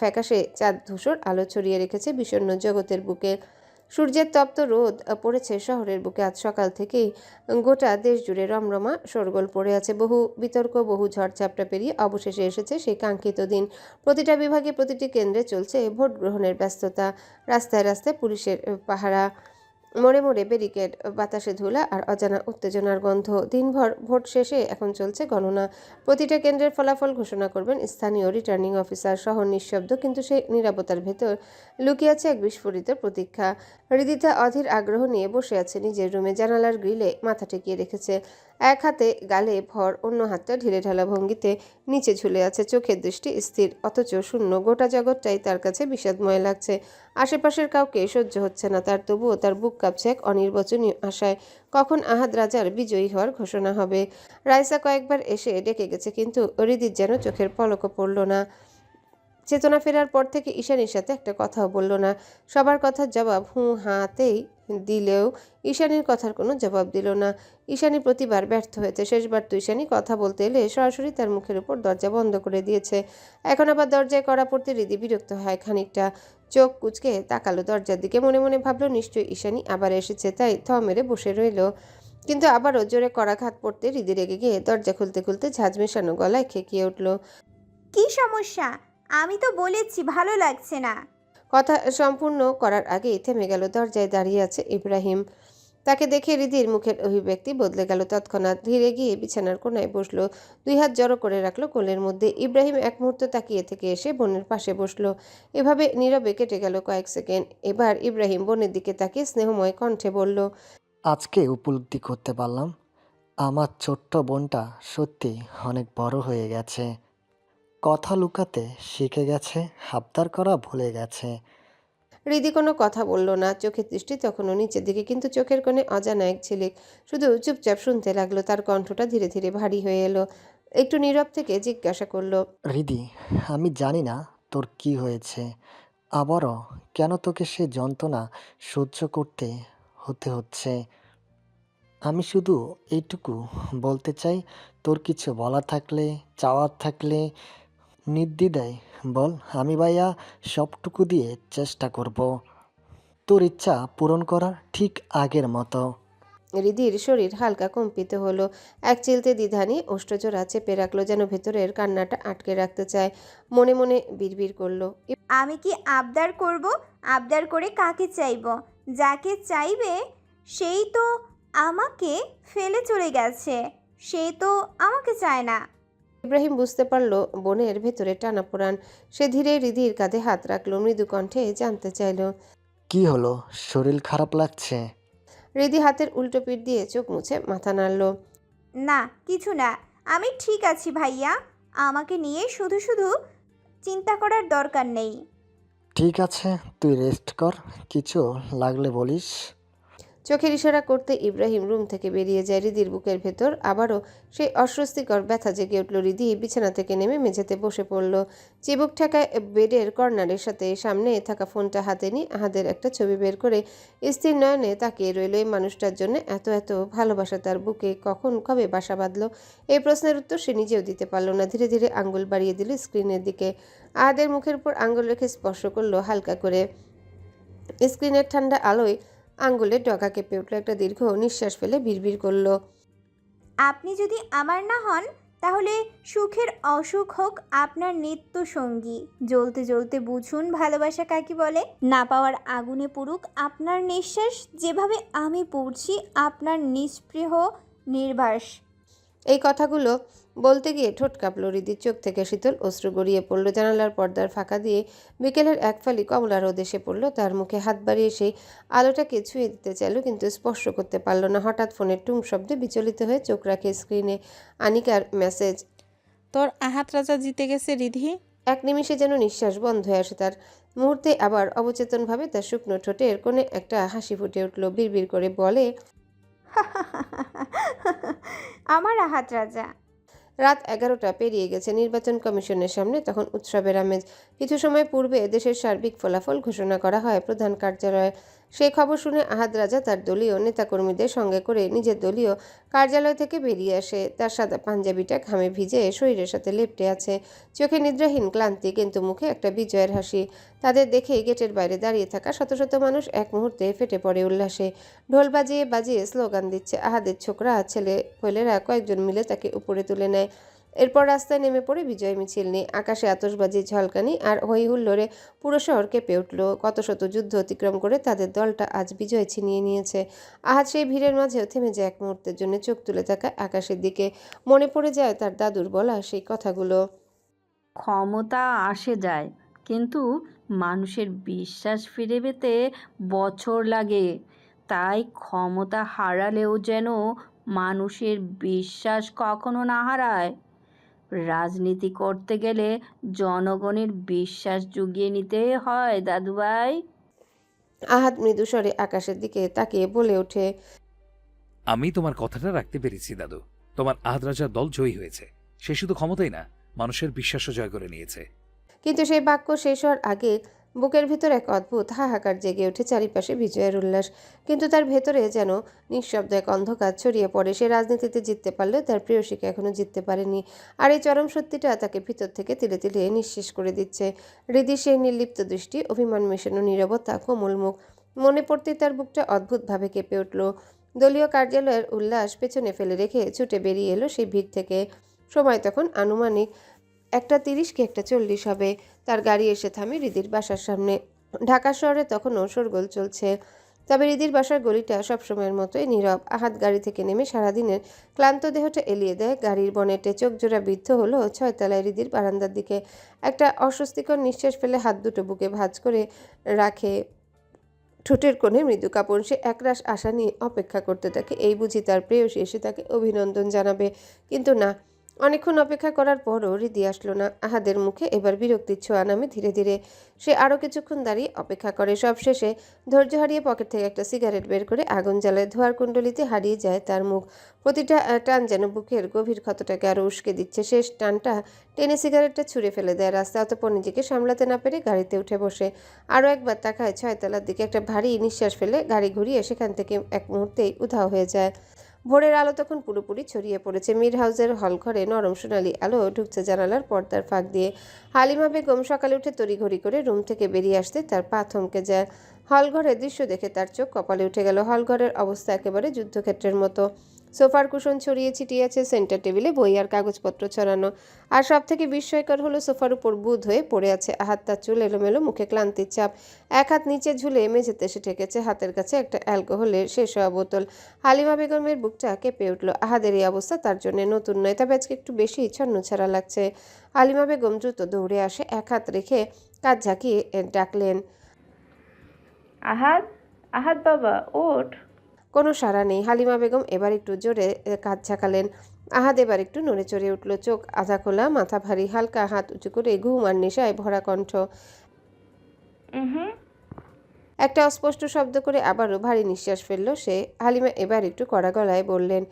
ফ্যাকাশে চাঁদ ধূসর আলো ছড়িয়ে রেখেছে বিষণ্ণ জগতের বুকে। সূর্যের তপ্ত রোদ পড়েছে শহরের বুকে। আজ সকাল থেকেই গোটা দেশ জুড়ে রমরমা শোরগোল পড়ে আছে। বহু বিতর্ক, বহু ঝড়ঝাপটা পেরিয়ে অবশেষে এসেছে সেই কাঙ্ক্ষিত দিন। প্রতিটা বিভাগে, প্রতিটি কেন্দ্রে চলছে ভোট গ্রহণের ব্যস্ততা। রাস্তায় রাস্তায় পুলিশের পাহারা, মোড়ে মোড়ে ব্যারিকেড, বাতাসে ধুলা আর অজানা উত্তেজনার গন্ধ। দিনভর ভোট শেষে এখন চলছে গণনা। প্রতিটা কেন্দ্রের ফলাফল ঘোষণা করবেন স্থানীয় রিটার্নিং অফিসার। শহর নিঃশব্দ, কিন্তু সেই নীরবতার ভেতর লুকিয়ে আছে এক বিস্ফোরিত প্রতীক্ষা। হৃদিতা অধীর আগ্রহ নিয়ে বসে আছে নিজের রুমে। জানালার গ্রিলে মাথা ঠেকিয়ে রেখেছে। এক হাতে গালে ভর, অন্য হাতটা ঢিলে ঢালা ভঙ্গিতে নিচে ঝুলে আছে। চোখের দৃষ্টি স্থির, অথচ শূন্য। গোটা জগৎটাই তার কাছে বিষাদময় লাগছে। আশেপাশের কাউকে সহ্য হচ্ছে না তার, তবুও তার বুক কাঁপছে এক অনির্বচনীয় আশায়। কখন আহাদ রাজার বিজয়ী হওয়ার ঘোষণা হবে? রাইসা কয়েকবার এসে ডেকে গেছে, কিন্তু হৃদির যেন চোখের পলকও পড়ল না। চেতনা ফেরার পর থেকে ঈশানীর সাথে একটা কথাও বলল না। সবার কথার জবাব হুঁ হাতেই দিলেও ঈশানীর কথার কোনো জবাব দিল না। ঈশানী প্রতিবার ব্যর্থ হয়েছে। শেষবার তো ঈশানী কথা বলতে এলে সরাসরি তার মুখের উপর দরজা বন্ধ করে দিয়েছে। এখন আবার দরজায় কড়া পড়তে হৃদি বিরক্ত হয় খানিকটা। চোখ কুঁচকে তাকালো দরজার দিকে। মনে মনে ভাবলো নিশ্চয়ই ঈশানী আবার এসেছে, তাই থ মেরে বসে রইল। কিন্তু আবারও জোরে কড়াঘাত পড়তে হৃদি রেগে গিয়ে দরজা খুলতে খুলতে ঝাঁঝ মেশানো গলায় খেকিয়ে উঠল, কি সমস্যা? আমি তো বলেছি ভালো লাগছে না। কথা সম্পূর্ণ করার আগেই থেমে গেল। দরজায় দাঁড়িয়ে আছে ইব্রাহিম। তাকে দেখে হৃদির মুখের অভিব্যক্তি বদলে গেল তৎক্ষণাৎ। ধীরে গিয়ে বিছানার কোণায় বসলো, দুই হাত জড়ো করে রাখলো কোলের মধ্যে। ইব্রাহিম এক মুহূর্ত তাকিয়ে থেকে এসে বোনের পাশে বসলো। এভাবে নীরবে কেটে গেল কয়েক সেকেন্ড। এবার ইব্রাহিম বোনের দিকে তাকিয়ে স্নেহময় কণ্ঠে বলল, আজকে উপলব্ধি করতে পারলাম আমার ছোট্ট বোনটা সত্যি অনেক বড় হয়ে গেছে। কথা লুকাতে শিখে গেছে, আবদার করা ভুলে গেছে। হৃদি কোনো কথা বলল না। চোখের দৃষ্টি তখনও নিচের দিকে, কিন্তু চোখের কোণে অজানা এক ঝিলিক। শুধু চুপচাপ শুনতে লাগলো। তার কণ্ঠটা ধীরে ধীরে ভারী হয়ে এলো। একটু নীরব থেকে জিজ্ঞাসা করলো, হৃদি, আমি জানি না তোর কি হয়েছে, আবারও কেন তোকে সে যন্ত্রণা সহ্য করতে হচ্ছে। আমি শুধু এইটুকু বলতে চাই, তোর কিছু বলার থাকলে, চাওয়ার থাকলে নির্দ্বিধায় বল। আমি ভাইয়া সবটুকু দিয়ে চেষ্টা করব তোর ইচ্ছা পূরণ করার, ঠিক আগের মতো। রিদির শরীর হালকা কম্পিত হলো। এক চিলতে দ্বিধা নিয়ে ওষ্ঠজোড়া চেপে রাখলো, যেন ভেতরের কান্নাটা আটকে রাখতে চায়। মনে মনে বিড়বিড় করলো, আমি কি আবদার করব? আবদার করে কাকে চাইব? যাকে চাইবে সেই তো আমাকে ফেলে চলে গেছে, সে তো আমাকে চায় না। ইব্রাহিম বুঝতে পারলো বোনের ভেতরে টানাপোড়ান। সে ধীরে রিদির কাঁধে হাত রাখলো, মৃদু কণ্ঠে জানতে চাইলো। কি হলো, শরীর খারাপ লাগছে? রিদি হাতের উল্টো পিঠ দিয়ে চোখ মুছে মাথা নাড়ল। না, কিছু না, আমি ঠিক আছি ভাইয়া। আমাকে নিয়ে শুধু শুধু চিন্তা করার দরকার নেই। ঠিক আছে, তুই রেস্ট কর, কিছু লাগলে বলিস। চোখের ইশারা করতে ইব্রাহিম রুম থেকে বেরিয়ে যায়। রিদির বুকের ভেতর আবারও সেই অস্বস্তিকর ব্যথা জেগে উঠল। রিদি বিছানা থেকে নেমে মেঝেতে বসে পড়ল। চিবুক ঠেকায় বেডের কর্নারের সাথে সামনে থাকা ফোনটা হাতে নিয়ে আহাদের একটা ছবি বের করে স্থির নয়নে তাকিয়ে রইল। এই মানুষটার জন্য এত এত ভালোবাসা তার বুকে কখন কবে বাসা বাঁধল? এই প্রশ্নের উত্তর সে নিজেও দিতে পারল না। ধীরে ধীরে আঙ্গুল বাড়িয়ে দিল স্ক্রিনের দিকে। আহাদের মুখের উপর আঙ্গুল রেখে স্পর্শ করলো হালকা করে। স্ক্রিনের ঠান্ডা আলোয় আঙ্গুলের ডগা কেঁপে উঠল। একটা দীর্ঘ নিঃশ্বাস ফেলে বিড়বিড় করলো, আপনি যদি আমার না হন তাহলে সুখের অসুখ হোক আপনার নিত্য সঙ্গী। জ্বলতে জ্বলতে বুঝুন ভালোবাসা কাকে বলে। না পাওয়ার আগুনে পুড়ুক আপনার নিঃশ্বাস, যেভাবে আমি পড়ছি আপনার নিস্পৃহ নির্বাস। এই কথাগুলো বলতে গিয়ে ঠোঁট কাঁপল রিদির। চোখ থেকে শীতল অশ্রু গড়িয়ে পড়ল। জানালার পর্দার ফাঁকা দিয়ে বিকেলের এক ফালি কমলা রোদ এসে পড়ল তার মুখে। হাত বাড়িয়ে সেই আলোটাকে ছুঁয়ে দিতে চাইল, কিন্তু স্পর্শ করতে পারল না। হঠাৎ ফোনের টুং শব্দে বিচলিত হয়ে চোখ রাখে স্ক্রিনে আনিকার মেসেজ। তোর আহাত রাজা জিতে গেছে রিধি। এক নিমিষে যেন নিঃশ্বাস বন্ধ হয়ে আসে তার। মুহূর্তে আবার অবচেতনভাবে তার শুকনো ঠোঁটের কোণে একটা হাসি ফুটে উঠল। বিড়বিড় করে বলে, আমার আহাত রাজা। রাত 11টা পেরিয়ে গেছে। নির্বাচন কমিশনের সামনে তখন উৎসবের আমেজ। কিছু সময় পূর্বে দেশের সার্বিক ফলাফল ঘোষণা করা হয় প্রধান কার্যালয়ে। সেই খবর শুনে আহাদ রাজা তার দলীয় নেতাকর্মীদের সঙ্গে করে নিজের দলীয় কার্যালয় থেকে বেরিয়ে আসে। তার সাদা পাঞ্জাবিটা ঘামে ভিজে শরীরের সাথে লেপ্টে আছে। চোখে নিদ্রাহীন ক্লান্তি, কিন্তু মুখে একটা বিজয়ের হাসি। তাদের দেখে গেটের বাইরে দাঁড়িয়ে থাকা শত শত মানুষ এক মুহূর্তে ফেটে পড়ে উল্লাসে। ঢোল বাজিয়ে বাজিয়ে স্লোগান দিচ্ছে। আহাদের ছোকরা ছেলে ফেলেরা কয়েকজন মিলে তাকে উপরে তুলে নেয়। এরপর রাস্তায় নেমে পড়ে বিজয় মিছিল নিয়ে। আকাশে আতশবাজি, ঝলকানি আর হই হুল্লোড়ে পুরো শহর কেঁপে উঠল। কত শত যুদ্ধ অতিক্রম করে তাদের দলটা আজ বিজয় ছিনিয়ে নিয়েছে। আহাদ সেই ভিড়ের মাঝেও থেমে যায় এক মুহূর্তের জন্য। চোখ তুলে তাকায় আকাশের দিকে। মনে পড়ে যায় তার দাদুর বলা সেই কথাগুলো। ক্ষমতা আসে যায়, কিন্তু মানুষের বিশ্বাস ফিরে পেতে বছর লাগে। তাই ক্ষমতা হারালেও যেন মানুষের বিশ্বাস কখনো না হারায়। রাজনীতি করতে গেলে জনগণের বিশ্বাস জুগিয়ে নিতে হয় দাদুভাই। আহাদ মৃদুস্বরে আকাশের দিকে তাকিয়ে বলে ওঠে, আমি তোমার কথাটা রাখতে পেরেছি দাদু। তোমার আহাদ রাজার দল জয়ী হয়েছে। সে শুধু ক্ষমতাই না, মানুষের বিশ্বাসও জয় করে নিয়েছে। কিন্তু সেই বাক্য শেষ হওয়ার আগে বুকের ভিতর এক অদ্ভুত হাহাকার জেগে ওঠে। চারিপাশে বিজয়ের উল্লাস, কিন্তু তার ভেতরে যেন নিঃশব্দ এক অন্ধকার ছড়িয়ে পড়ে। সে রাজনীতিতে জিততে পারলেও তার প্রেয়সীকে এখনো জিততে পারেনি। আর এই চরম সত্যিটা তাকে ভিতর থেকে তিলে তিলে নিঃশেষ করে দিচ্ছে। হৃদি সেই নির্লিপ্ত দৃষ্টি, অভিমান মেশানো নীরবতা, কোমল মুখ, মনে পড়তেই তার বুকটা অদ্ভুতভাবে কেঁপে উঠল। দলীয় কার্যালয়ের উল্লাস পেছনে ফেলে রেখে ছুটে বেরিয়ে এলো সেই ভিড় থেকে। সময় তখন আনুমানিক 1:30 কি 1:40 হবে। তার গাড়ি এসে থামে রিদির বাসার সামনে। ঢাকা শহরে তখনও শোরগোল চলছে, তবে রিদির বাসার গলিটা সবসময়ের মতোই নীরব। আহাদ গাড়ি থেকে নেমে সারাদিনের ক্লান্ত দেহটা এলিয়ে দেয় গাড়ির বনেটে। চোখ জোড়া বিদ্ধ হলো 6 তলায় রিদির বারান্দার দিকে। একটা অস্বস্তিকর নিঃশ্বাস ফেলে হাত দুটো বুকে ভাঁজ করে রাখে। ঠোঁটের কোণে মৃদু কাঁপন। সে একরাশ আশা নিয়ে অপেক্ষা করতে থাকে, এই বুঝি তার প্রেয়সী এসে তাকে অভিনন্দন জানাবে। কিন্তু না, অনেকক্ষণ অপেক্ষা করার পরও রিদি আসলো না। আহাদের মুখে এবার বিরক্তির ছোঁয়া নামে ধীরে ধীরে। সে আরও কিছুক্ষণ দাঁড়িয়ে অপেক্ষা করে। সব শেষে ধৈর্য হারিয়ে পকেট থেকে একটা সিগারেট বের করে আগুন জ্বালায়। ধোয়ার কুণ্ডলিতে হারিয়ে যায় তার মুখ। প্রতিটা টান যেন বুকের গভীর ক্ষতটাকে আরও উস্কে দিচ্ছে। শেষ টানটা টেনে সিগারেটটা ছুঁড়ে ফেলে দেয় রাস্তা। অতঃপর নিজেকে সামলাতে না পেরে গাড়িতে উঠে বসে। আরও একবার তাকায় 6 তলার দিকে। একটা ভারী নিঃশ্বাস ফেলে গাড়ি ঘুরিয়ে সেখান থেকে এক মুহূর্তেই উধাও হয়ে যায়। ভোরের আলো তখন পুরোপুরি ছড়িয়ে পড়েছে। মির হাউসের হলঘরে নরম সোনালি আলো ঢুকছে জানালার পর্দার ফাঁক দিয়ে। হালিমা বেগম সকালে উঠে তড়িঘড়ি করে রুম থেকে বেরিয়ে আসতে তার পা থমকে যায়। হলঘরের দৃশ্য দেখে তার চোখ কপালে উঠে গেল। হলঘরের অবস্থা একেবারে যুদ্ধক্ষেত্রের মতো। সোফার কুশন ছড়িয়ে ছিটিয়ে আছে, সেন্টার টেবিলে বই আর কাগজপত্র ছড়ানো। আর সব থেকে বিস্ময়কর হলো সোফার উপর বুঁদ হয়ে পড়ে আছে আহাদ। তার চুল এলোমেলো, মুখে ক্লান্তির ছাপ। এক হাত নিচে ঝুলে মেঝেতে এসে ঠেকেছে, হাতের কাছে একটা অ্যালকোহলের শেষ হওয়া বোতল। হালিমা বেগমের বুকটা কেঁপে উঠল। আহাদের এই অবস্থা তার জন্য নতুন নয়, তবে আজকে একটু বেশি ছন্নছাড়া লাগছে। হালিমা বেগম দ্রুত দৌড়ে আসে, এক হাত রেখে কাজ ঝাঁকিয়ে ডাকলেন, আহাদ, আহাদ বাবা, ওঠ। কোনো সাড়া নেই। হালিমা বেগম এবার একটু জোরে কাজ ঝাঁকালেন। আহাদ এবার একটু নড়ে চড়ে উঠল, চোখ আধা খোলা, মাথা ভারী, হালকা হাত উঁচু করে ঘুম আর নেশায় ভরা কণ্ঠ। হুম। একটা অস্পষ্ট শব্দ করে আবারও ভারী নিঃশ্বাস ফেলল সে। হালিমা এবার একটু কড়া গলায় বললেন,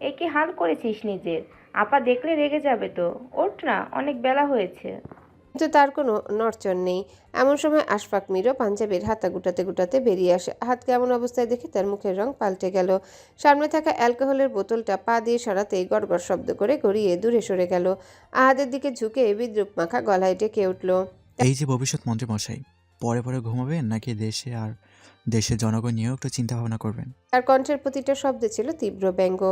এ কি হাল করেছিস নিজের? আপা দেখলে রেগে যাবে তো। ওঠ না, অনেক বেলা হয়েছে। কিন্তু তার কোনো নড়চড় নেই। এমন সময় আশফাক মিরও পাঞ্জাবির হাতা গুটাতে গুটাতে বেরিয়ে আসে। হাতকে এমন অবস্থায় দেখে তার মুখের রং পাল্টে গেল। সামনে থাকা অ্যালকোহলের বোতলটা পা দিয়ে সরাতেই গড়গড় শব্দ করে গড়িয়ে দূরে সরে গেল। আহাদের দিকে ঝুঁকে বিদ্রুপ মাখা গলায় ডেকে উঠল, এই যে ভবিষ্যৎ মন্ত্রী মশাই, পরে পরে ঘুমাবেন নাকি দেশে আর দেশের জনগণ নিয়েও একটু চিন্তা ভাবনা করবেন? তার কণ্ঠের প্রতিটা শব্দে ছিল তীব্র ব্যঙ্গ।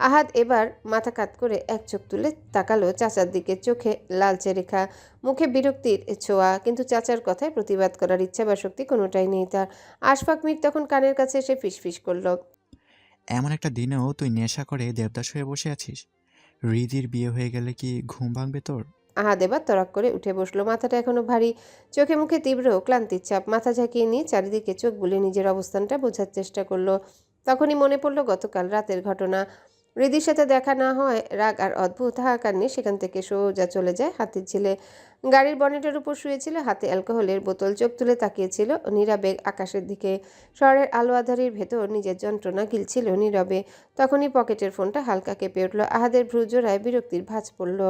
আহাদ এবার মাথা কাত করে এক চোখ তুলে তাকালো চাচার দিকে, চোখে লালচে রেখা, মুখে বিরক্তির ছোঁয়া, কিন্তু চাচার কথায় প্রতিবাদ করার ইচ্ছা বা শক্তি কোনোটাই নেই তার। আশফাক মির তখন কানের কাছে এসে ফিসফিস করল, এমন একটা দিনেও তুই নেশা করে দেবদাস হয়ে বসে আছিস? হৃদির বিয়ে হয়ে গেলে কি ঘুম ভাঙবে তোর? আহাদ এবার তড়াক করে উঠে বসলো, মাথাটা এখনো ভারী, চোখে মুখে তীব্র ক্লান্তির চাপ। মাথা ঝাঁকিয়ে নিয়ে চারিদিকে চোখ বুলে নিজের অবস্থানটা বোঝার চেষ্টা করলো। তখনই মনে পড়লো গতকাল রাতের ঘটনা। হৃদির সাথে দেখা না হয় রাগ আর অদ্ভুত হাহাকার নিয়ে সেখান থেকে সোজা চলে যায় হাতির ঝিলে। গাড়ির বনেটের উপর শুয়েছিল, হাতে অ্যালকোহলের বোতল, চোখ তুলে তাকিয়েছিল নীরবে আকাশের দিকে। শহরের আলো আধারির ভেতর নিজের যন্ত্রণা গিলছিল নীরবে। তখনই পকেটের ফোনটা হালকা কেঁপে উঠল। আহাদের ভ্রু জোড়ায় বিরক্তির ভাঁজ পড়ল।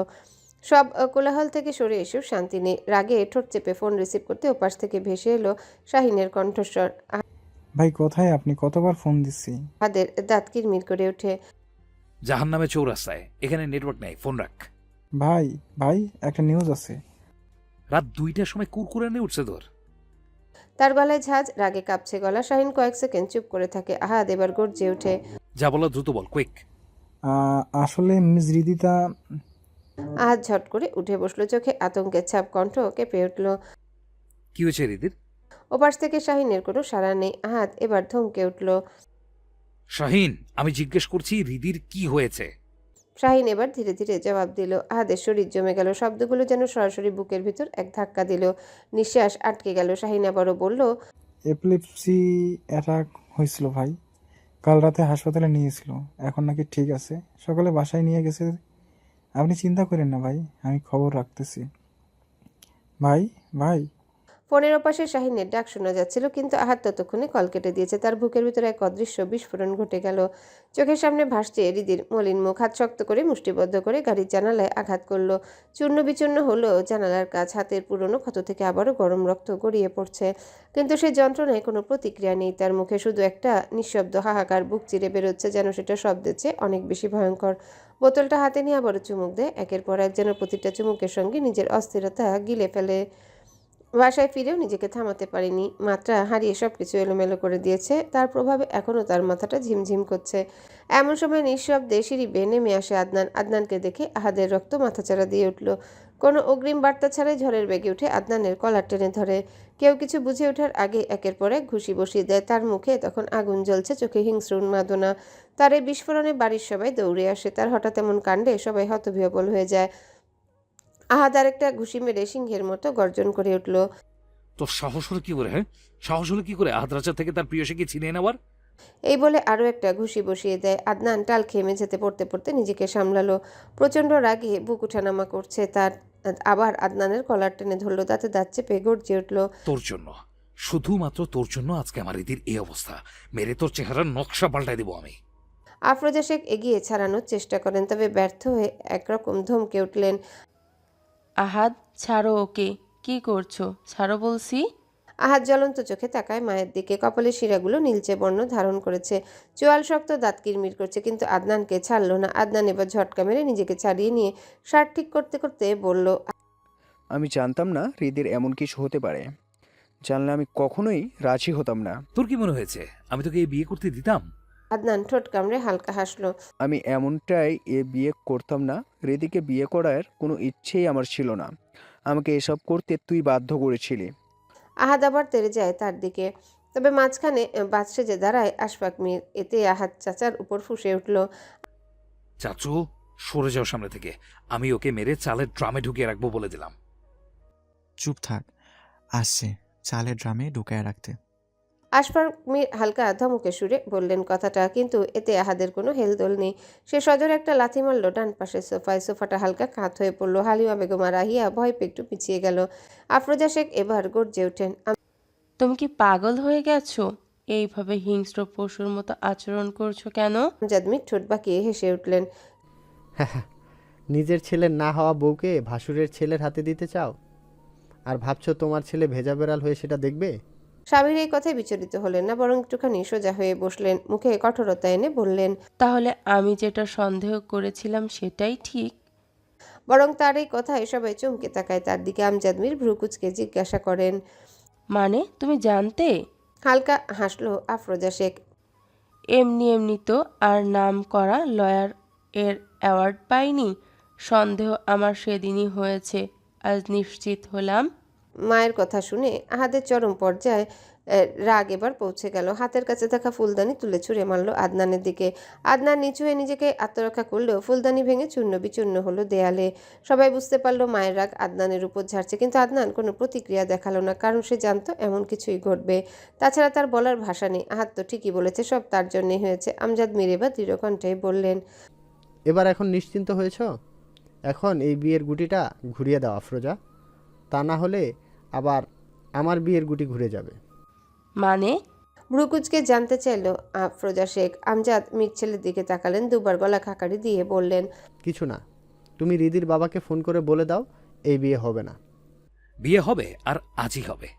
সব কোলাহল থেকে সরে এসেও শান্তি নেই। রাগে ঠোঁট চেপে ফোন রিসিভ করতে ওপাশ থেকে ভেসে এলো শাহিনের কণ্ঠস্বর। ভাই কোথায় আপনি? কতবার ফোন দিচ্ছি। আহাদের দাঁত কিরমির করে ওঠে। জাহান্নামে চৌরাস্তায়, এখানে নেটওয়ার্ক নেই, ফোন রাখ। ভাই ভাই একটা নিউজ আছে। রাত 2টার সময় কুরকুরানি উঠছে তোর? তার গলায় ঝাঁজ, রাগে কাঁপছে গলা। শাহিন কয়েক সেকেন্ড চুপ করে থাকে। আহাদ এবার গর্জে ওঠে, যা বলো দ্রুত বল, কুইক। আসলে মিস রিদিতা। আহাদ ঝট করে উঠে বসলো, চোখে আতঙ্কের ছাপ, কণ্ঠ কেঁপে উঠল। কি হয়েছে রিদির? ওপাশ থেকে শাহিনের কোনো সাড়া নেই। আহাদ এবার ধমকে উঠল, শাহিন, আমি জিজ্ঞেস করছি রিদির কি হয়েছে? শাহিন এবার ধীরে ধীরে জবাব দিল। আহাদের শরীর জমে গেল, শব্দগুলো যেন সরাসরি বুকের ভিতর এক ধাক্কা দিল। নিঃশ্বাস আটকে গেল। শাহিন আবারও বলল, এপিলেপসি অ্যাটাক হয়েছিল ভাই। কাল রাতে হাসপাতালে নিয়েছিল, এখন নাকি ঠিক আছে। সকালে বাসায় নিয়ে গেছে। আপনি চিন্তা করেন না ভাই, আমি খবর রাখতেছি। ভাই ভাই। ফোনের ওপাশে শাহিনের ডাক শোনা যাচ্ছিল, কিন্তু আহাদ ততক্ষণে কল কেটে দিয়েছে। তার বুকের ভিতরে এক অদৃশ্য বিস্ফোরণ ঘটে গেল। চোখের সামনে ভাসছে রিদির মলিন মুখ। হাত শক্ত করে মুষ্টিবদ্ধ করে গাড়ির জানালায় আঘাত করলো। চূর্ণ বিচূর্ণ হলো জানালার কাজ। হাতের পুরনো ক্ষত থেকে আবারও গরম রক্ত গড়িয়ে পড়ছে, কিন্তু সেই যন্ত্রণায় কোনো প্রতিক্রিয়া নেই তার মুখে। শুধু একটা নিঃশব্দ হাহাকার বুক চিরে বেরোচ্ছে, যেন সেটা শব্দের চেয়ে অনেক বেশি ভয়ঙ্কর। বোতলটা হাতে নিয়ে আবারও চুমুক দেয় একের পর এক, যেন প্রতিটা চুমুকের সঙ্গে নিজের অস্থিরতা গিলে ফেলে। বাসায় ফিরেও নিজেকে থামাতে পারেনি। মাত্রা হারিয়ে সব কিছু এলোমেলো করে দিয়েছে। তার প্রভাবে এখনও তার মাথাটা ঝিমঝিম করছে। এমন সময় নিঃশব্দে সিঁড়ি বেয়ে নেমে আসে আদনান। আদনানকে দেখে আহাদের রক্ত মাথাচাড়া দিয়ে উঠল। কোনো অগ্রিম বার্তা ছাড়াই ঝড়ের বেগে উঠে আদনানের কলার টেনে ধরে। কেউ কিছু বুঝে ওঠার আগে একের পর এক ঘুষি বসিয়ে দেয়। তার মুখে তখন আগুন জ্বলছে, চোখে হিংস্র উন্মাদনা। তার এই বিস্ফোরণে বাড়ির সবাই দৌড়ে আসে। তার হঠাৎ এমন কাণ্ডে সবাই হতবিহ্বল হয়ে যায়। আহাদ আর একটা ঘুষি মেরে সিংহের মতো গর্জন করে উঠল, তোর সাহস হলো কি করে? হ্যাঁ, সাহস হলো কি করে আহাদ রাজা থেকে তার প্রিয়সীকে ছিনিয়ে নেওয়ার? এই বলে আরও একটা ঘুষি বসিয়ে দেয়। আদনান টাল খেয়ে মেঝেতে পড়তে পড়তে নিজেকে সামলালো। প্রচণ্ড রাগে বুক উঠানামা করছে তার। আবার আদনানের কলার টেনে ধরলো, তাতে দাঁত চেপে গর্জে উঠল, তোর জন্য, শুধুমাত্র তোর জন্য আজকে আমার রিদির এই অবস্থা। মেরে তোর চেহারার নকশা পাল্টাই দেবো আমি। আফরোজা শেখ এগিয়ে ছাড়ানোর চেষ্টা করেন, তবে ব্যর্থ হয়ে একরকম ধমকে উঠলেন, আহাদ ছাড়ো ওকে। কি করছো? ছাড়ো বলছি। আহাদ জ্বলন্ত চোখে তাকায় মায়ের দিকে। কপালের শিরাগুলো নীলচে বর্ণ ধারণ করেছে, চোয়াল শক্ত, দাঁত কিরমির করছে, কিন্তু আদনানকে ছাড়লো না। আদনান এবার ঝটকা মেরে নিজেকে ছাড়িয়ে নিয়ে শার্ট ঠিক করতে করতে বলল, আমি জানতাম না হৃদির এমন কিছু হতে পারে। জানলে আমি কখনোই রাজি হতাম না। তোর কি মনে হয়েছে আমি তোকে এই বিয়ে করতে দিতাম? আদনান ঠোঁট কামড়ে হালকা হাসলো। আমি এমনটাই বিয়ে করতাম না। হৃদিকে বিয়ে করার কোনো ইচ্ছেই আমার ছিল না। আমাকে এসব করতে তুই বাধ্য করেছিলি। আহাদ আবার তেড়ে যায় তার দিকে, তবে মাঝখানে বাদ সেজে দাঁড়ায় আশফাক মির। এতে আহাদ চাচার উপর ফুঁসে উঠল, চাচু, সরে যাও সামনে থেকে। আমি ওকে মেরে চালের ড্রামে ঢুকিয়ে রাখবো বলে দিলাম। চুপ থাক, আসছে চালের ড্রামে ঢুকায় রাখতে। আশফাক মির হালকা ধমকে সুরে বললেন কথাটা, কিন্তু এতে আহাদের কোনো হেলদোল নেই। সে সজোরে একটা লাথি মারল ডান পাশের সোফায়। সোফাটা হালকা কাত হয়ে পড়ল। হালিমা বেগম আর আহিয়া ভয় পেয়ে একটু পিছিয়ে গেল। আফরোজা শেখ এবার গর্জে ওঠেন, তুমি কি পাগল হয়ে গেছো? এইভাবে হিংস্র পশুর মতো আচরণ করছো কেন? আমজাদ মির ঠোঁট বাঁকিয়ে হেসে উঠলেন, নিজের ছেলের না হওয়া বউকে ভাসুরের ছেলের হাতে দিতে চাও, আর ভাবছো তোমার ছেলে ভেজা বেড়াল হয়ে সেটা দেখবে? স্বামীর এই কথায় বিচলিত হলেন না, বরং একটুখানি সোজা হয়ে বসলেন, মুখে কঠোরতা এনে বললেন, তাহলে আমি যেটা সন্দেহ করেছিলাম সেটাই ঠিক? বরং তার এই কথায় সবাই চমকে তাকায় তার দিকে। আমজাদ মির ভ্রু কুঁচকে জিজ্ঞাসা করেন, মানে তুমি জানতে? হালকা হাসলো আফরোজা শেখ। এমনি এমনি তো আর নাম করা লয়ার এর অ্যাওয়ার্ড পাইনি। সন্দেহ আমার সেদিনই হয়েছে, আজ নিশ্চিত হলাম। মায়ের কথা শুনে আহাদের চরম পর্যায়ে রাগ এবার পৌঁছে গেল। হাতের কাছে থাকা ফুলদানি তুলে ছুঁড়ে মারল আদনানের দিকে। আদনান নিচু হয়ে নিজেকে আত্মরক্ষা করলেও ফুলদানি ভেঙে চূর্ণ বিচূর্ণ হলো দেয়ালে। সবাই বুঝতে পারলো মায়ের রাগ আদনানের উপর ঝাড়ছে, কিন্তু আদনান কোনো প্রতিক্রিয়া দেখালো না, কারণ সে জানতো এমন কিছুই ঘটবে। তাছাড়া তার বলার ভাষা নেই। আহাদ তো ঠিকই বলেছে, সব তার জন্যই হয়েছে। আমজাদ মির এবার দৃঢ় কণ্ঠে বললেন, এবার এখন নিশ্চিন্ত হয়েছ? এখন এই বিয়ের গুটিটা ঘুরিয়ে দাও আফরোজা, তা না হলে আবার আমার বিয়ের গুটি ঘুরে যাবে। মানে? ভ্রুকুচকে জানতে চাইল আফরোজা শেখ। আমজাদ মির ছেলের দিকে তাকালেন, দুবার গলা খাকারি দিয়ে বললেন, কিছু না, তুমি হৃদির বাবাকে ফোন করে বলে দাও এই বিয়ে হবে না। বিয়ে হবে, আর আজই হবে।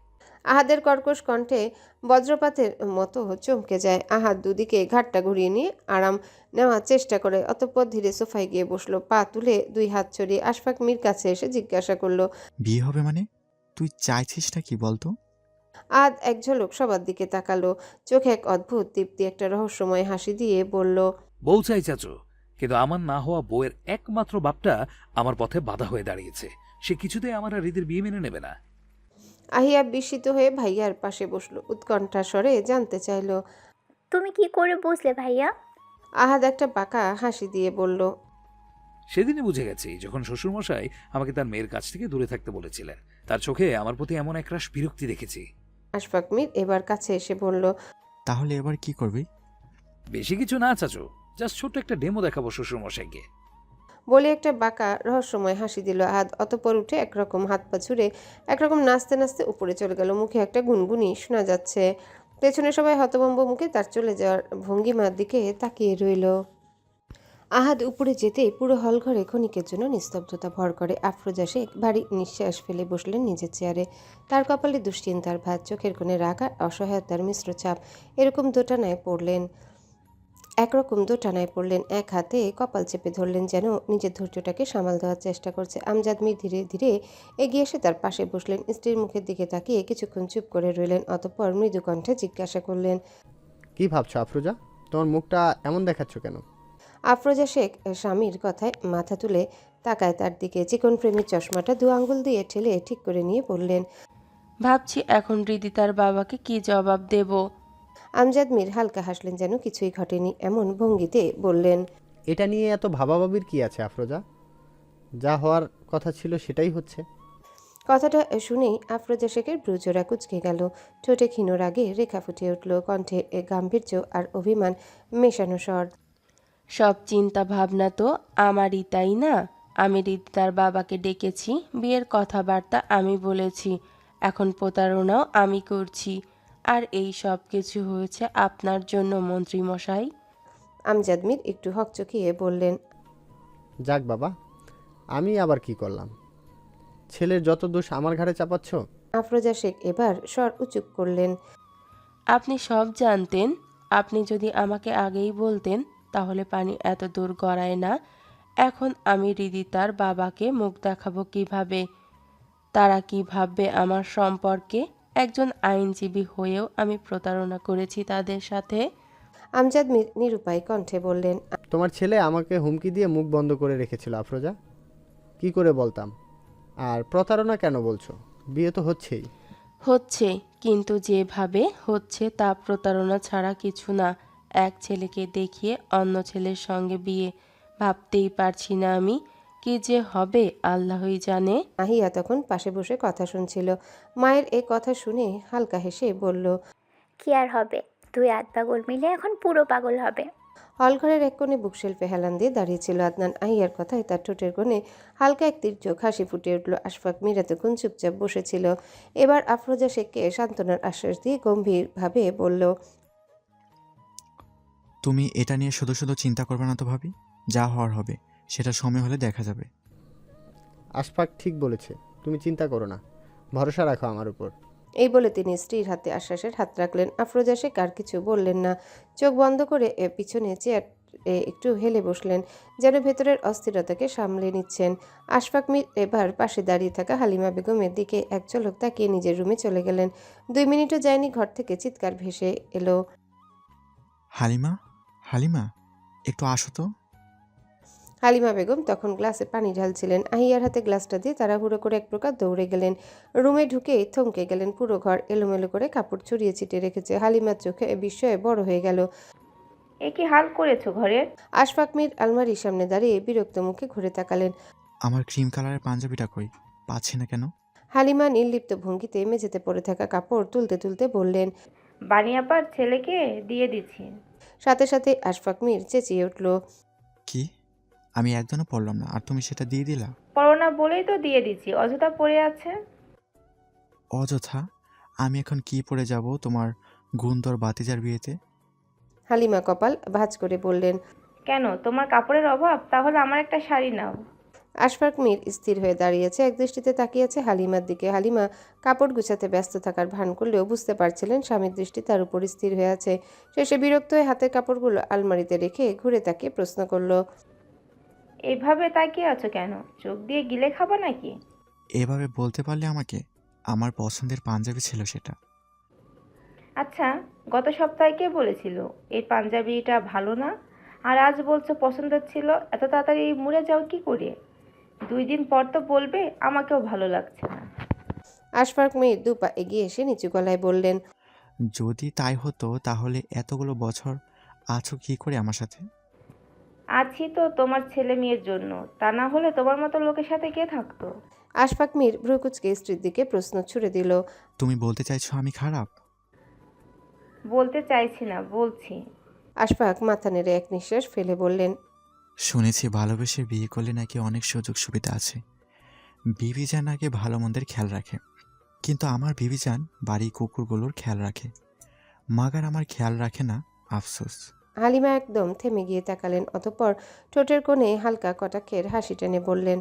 আহাদের কর্কশ কণ্ঠে বজ্রপাতের মতো চমকে যায়। আহাদ দুদিকে ঘাটটা ঘুরিয়ে নিয়ে আরাম নেওয়ার চেষ্টা করে, অতঃপর ধীরে সোফায় গিয়ে বসলো। পা তুলে দুই হাত ছড়িয়ে আশফাক মির কাছে এসে জিজ্ঞাসা করলো, বিয়ে হবে মানে তুই চাইছিসটা কি বলতো? আহাদ এক ঝলক সবার দিকে তাকালো, চোখে এক অদ্ভুত দীপ্তি, একটা রহস্যময় হাসি দিয়ে বলল, বউ চাই চাচু, কিন্তু আমার না হওয়া বউয়ের একমাত্র বাপটা আমার পথে বাধা হয়ে দাঁড়িয়েছে। সে কিছুতেই আমার আর হৃদির বিয়ে মেনে নেবে না। আহিয়া বিস্মিত হয়ে ভাইয়ার পাশে বসলো, উৎকণ্ঠা স্বরে জানতে চাইলো, তুমি কি করে বুঝলে ভাইয়া? আহাদ একটা বাঁকা হাসি দিয়ে বলল, সেদিনই বুঝে গেছি, যখন শ্বশুরমশাই আমাকে তার মেয়ের কাছ থেকে দূরে থাকতে বলেছিলেন। তার চোখে আমার প্রতি এমন একরাশ বিরক্তি দেখেছি। আশফাক মির এবার কাছে এসে বলল, তাহলে এবার কি করবি? বেশি কিছু না চাচু, জাস্ট ছোট্ট একটা ডেমো দেখাবো শ্বশুরমশাইকে। বলে একটা বাঁকা রহস্যময় হাসি দিল আহাদ। অতঃপর উঠে একরকম হাত পা ছুড়ে একরকম নাচতে নাচতে উপরে চলে গেল। মুখে একটা গুনগুনি শোনা যাচ্ছে। পেছনে সবাই হতভম্ব মুখে তার চলে যাওয়ার ভঙ্গিমার দিকে তাকিয়ে রইল। আহাদ উপরে যেতে পুরো হল ঘরে ক্ষণিকের জন্য নিস্তব্ধতা ভর করে। আফরোজা শেখ ভারী নিঃশ্বাস ফেলে বসলেন নিজের চেয়ারে। তার কপালে দুশ্চিন্তার ভাঁজ, চোখের কোণে রাগ আর অসহায়তার মিশ্র ছাপ। একরকম দোটানায় পড়লেন। এক হাতে কপাল চেপে ধরলেন, যেন নিজের ধৈর্যটাকে সামাল দেওয়ার চেষ্টা করছে। আমজাদ মির ধীরে ধীরে এগিয়ে এসে তার পাশে বসলেন। স্ত্রীর মুখের দিকে তাকিয়ে কিছুক্ষণ চুপ করে রইলেন, অতঃপর মৃদু কণ্ঠে জিজ্ঞাসা করলেন, কি ভাবছো আফরোজা? তোমার মুখটা এমন দেখাচ্ছ কেন? আফরোজা শেখ স্বামীর কথায় মাথা তুলে তাকায় তার দিকে। চিকন প্রেমীর চশমাটা দু আঙ্গুল দিয়ে ঠেলে ঠিক করে নিয়ে বললেন, ভাবছি এখন হৃদি তার বাবাকে কি জবাব দেব। আমজাদ মির হালকা হাসলেন, যেন কিছুই ঘটেনি এমন ভঙ্গিতে বললেন, এটা নিয়ে এত ভাবাভাবির কি আছে আফরোজা? যা হওয়ার কথা ছিল সেটাই হচ্ছে। কথাটা শুনেই আফরোজা শেখের ভ্রুজোড়া কুঁচকে গেল। ঠোঁটে ক্ষীণ রাগে রেখা ফুটে উঠল, কণ্ঠে গাম্ভীর্য আর অভিমান মেশানো স্বর। সব চিন্তা ভাবনা তো আমারই, তাই না? আমি হৃদি তার বাবাকে ডেকেছি, বিয়ের কথাবার্তা আমি বলেছি, এখন প্রতারণাও আমি করছি। আর এই সব কিছু হয়েছে আপনার জন্য মন্ত্রীমশাই। আমজাদ মির একটু হকচকিয়ে বললেন, যাক বাবা, আমি আবার কি করলাম? ছেলের যত দোষ আমার ঘাড়ে চাপাচ্ছ। আফরোজা শেখ এবার স্বর উঁচু করলেন। আপনি সব জানতেন। আপনি যদি আমাকে আগেই বলতেন তাহলে পানি এত দূর গড়ায় না। এখন আমি রিদিতার বাবাকে মুখ দেখাবো কিভাবে? তারা কি ভাববে আমার সম্পর্কে? একজন আইনজীবী হয়েও আমি প্রতারণা করেছি তাদের সাথে। আমজাদ মীর নিরুপায় কণ্ঠে বললেন। তোমার ছেলে আমাকে হুমকি দিয়ে মুখ বন্ধ করে রেখেছিল আফরোজা। কি করে বলতাম? আর প্রতারণা কেন বলছো? বিয়ে তো হচ্ছেই। হচ্ছে, কিন্তু যেভাবে হচ্ছে তা প্রতারণা ছাড়া কিছু না। এক ছেলেকে দেখিয়ে অন্য ছেলের সঙ্গে বিয়ে, ভাবতেই পারছি না আমি। কি যে হবে আল্লাহই জানে। আহিয়া তখন পাশে বসে কথা শুনছিল। মায়ের এই কথা শুনে হালকা হেসে বলল, কি আর হবে, 2 পাগল মিলে এখন পুরো পাগল হবে। হলঘরের এক কোণে বুকশেলফে হেলান দিয়ে দাঁড়িয়েছিল আদনান। আহিয়ার কথায় তার ঠোঁটের কোণে হালকা এক তির্যক হাসি ফুটে উঠল। আশফাক মীর এতক্ষণ চুপচাপ বসেছিল। এবার আফরোজা শেখকে সান্ত্বনার আশ্বাস দিয়ে গম্ভীরভাবে বলল, তুমি এটা নিয়ে শুধু শুধু চিন্তা করবে না তো ভাবি। যা হওয়ার হবে সেটা সময় হলে দেখা যাবে। আশফাক ঠিক বলেছে, তুমি চিন্তা করো না, ভরসা রাখো আমার উপর। এই বলে তিনি স্ত্রীর হাতে আশ্বাসের হাত রাখলেন। আফরোজা শেখ আর কিছু বললেন না। চোখ বন্ধ করে পিছনে চেয়ার একটু হেলে বসলেন, যেন ভেতরের অস্থিরতাকে সামলে নিচ্ছেন। আশফাক মীর এবার পাশে দাঁড়িয়ে থাকা হালিমা বেগমের দিকে এক ঝলক তাকিয়ে নিজের রুমে চলে গেলেন। 2 মিনিটও যায়নি ঘর থেকে চিৎকার ভেসে এলো, হালিমা, হালিমা, একটু আসো তো। হালিমা বেগম তখন গ্লাসে পানি ঢালছিলেন। আহিয়ার হাতে গ্লাসটা দিয়ে তাড়াহুড়ো করে এক প্রকার দৌড়ে গেলেন। রুমে ঢুকেই থমকে গেলেন। পুরো ঘর এলোমেলো করে কাপড় ছড়িয়ে ছিটিয়ে রেখেছে। হালিমার চোখে বিস্ময়ে বড় হয়ে গেল। এ কি হাল করেছো ঘরের? আশফাক মীর আলমারির সামনে দাঁড়িয়ে বিরক্ত মুখে ঘুরে তাকালেন। আমার ক্রিম কালারের পাঞ্জাবিটা কই? পাচ্ছি না কেন? হালিমা নির্লিপ্ত ভঙ্গিতে মেঝেতে পড়ে থাকা কাপড় তুলতে তুলতে বললেন, বানিয়াপার ছেলেকে দিয়ে দিচ্ছি। সাথে সাথে আশফাক মীর চেঁচিয়ে উঠল, কি? আমি একদিনও পড়লাম না আর তুমি সেটা দিয়ে দিলা? পড়ো না বলেই তো দিয়ে দিচ্ছি, অযথা পড়ে আছে। অযথা? আমি এখন কি পরে যাব তোমার গুণধর বাতিজার বিয়েতে? হালিমা কপাল ভাঁজ করে বললেন, কেন, তোমার কাপড়ের অভাব? তাহলে আমার একটা শাড়ি নাও। আশফাক মীর স্থির হয়ে দাঁড়িয়েছে, একদৃষ্টিতে তাকিয়েছে হালিমার দিকে। হালিমা কাপড় গুছাতে ব্যস্ত থাকার ভান করলেও বুঝতে পারছিলেন স্বামীর দৃষ্টি তার উপর স্থির হয়ে আছে। শেষে বিরক্ত হয়ে হাতের কাপড়গুলো আলমারিতে রেখে ঘুরে তাকিয়ে প্রশ্ন করল, এইভাবে তাকিয়ে আছো কেন? চোখ দিয়ে গিলে খাবা নাকি? এভাবে বলতে পারলে আমাকে? আমার পছন্দের পাঞ্জাবি ছিল সেটা। আচ্ছা, গত সপ্তাহে কে বলেছিল এই পাঞ্জাবিটা ভালো না? আর আজ বলছো পছন্দের ছিল? এত তাড়াতাড়ি মুড়ে যাও কি করে? 2 দিন পর তো বলবে আমাকেও ভালো লাগছে না। আশফাক মীর 2 পা এগিয়ে এসে নিচু গলায় বললেন, যদি তাই হতো তাহলে এতগুলো বছর আছো কি করে আমার সাথে? আছি তো তোমার ছেলে মেয়ের জন্য, তা না হলে তোমার মতো লোকের সাথে কে থাকতো? আশফাক মীর ভ্রুকুচকে স্ত্রীর দিকে প্রশ্ন ছুড়ে দিল। তুমি বলতে চাইছো আমি খারাপ? বলতে চাইছি না, বলছি। আশফাক মাথা নেড়ে এক নিঃশ্বাস ফেলে বললেন, শুনেছি ভালোবেসে বিয়ে করলে নাকি অনেক সুযোগ সুবিধা আছে। বিবিজান নাকি ভালো মন্দের খেয়াল রাখে, কিন্তু আমার বিবিজান বাড়ি কুকুরগুলোর খেয়াল রাখে। মাগার আমার খেয়াল রাখে না, আফসোস। হালিমা একদম থেমে গিয়ে তাকালেন, অতঃপর ঠোঁটের কোণে হালকা কটাক্ষের হাসি টেনে বললেন,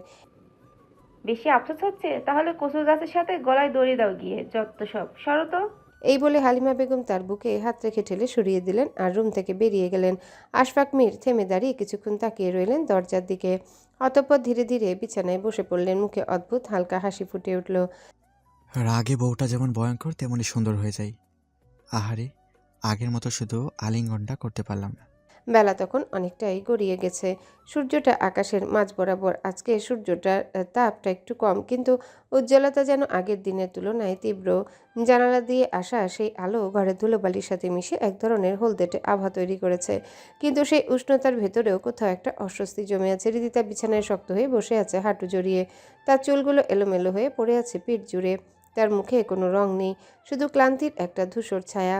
বেশি আফসোস হচ্ছে? তাহলে কচু গাছের সাথে গলায় দড়ি দাও গিয়ে, যত সব, সরো তো। এই বলে হালিমা বেগম তার বুকে হাত রেখে ঠেলে সরিয়ে দিলেন আর রুম থেকে বেরিয়ে গেলেন। আশফাক মীর থেমে দাঁড়িয়ে কিছুক্ষণ তাকিয়ে রইলেন দরজার দিকে। অতঃপর ধীরে ধীরে বিছানায় বসে পড়লেন। মুখে অদ্ভুত হালকা হাসি ফুটে উঠল। রাগে বউটা যেমন ভয়ঙ্কর তেমনি সুন্দর হয়ে যায়। আহারে, আগের মতো শুধু আলিঙ্গনটা করতে পারলাম না। বেলা তখন অনেকটাই গড়িয়ে গেছে। সূর্যটা আকাশের মাঝ বরাবর। আজকে সূর্যটার তাপটা একটু কম, কিন্তু উজ্জ্বলতা যেন আগের দিনের তুলনায় তীব্র। জানালা দিয়ে আসা সেই আলো ঘরের ধুলোবালির সাথে মিশে এক ধরনের হলদেটে আভা তৈরি করেছে, কিন্তু সেই উষ্ণতার ভেতরেও কোথাও একটা অস্বস্তি জমে আছে। রিদিতা বিছানায় শক্ত হয়ে বসে আছে, হাঁটু জড়িয়ে। তার চুলগুলো এলোমেলো হয়ে পড়ে আছে পিঠ জুড়ে। তার মুখে কোনো রং নেই, শুধু ক্লান্তির একটা ধূসর ছায়া।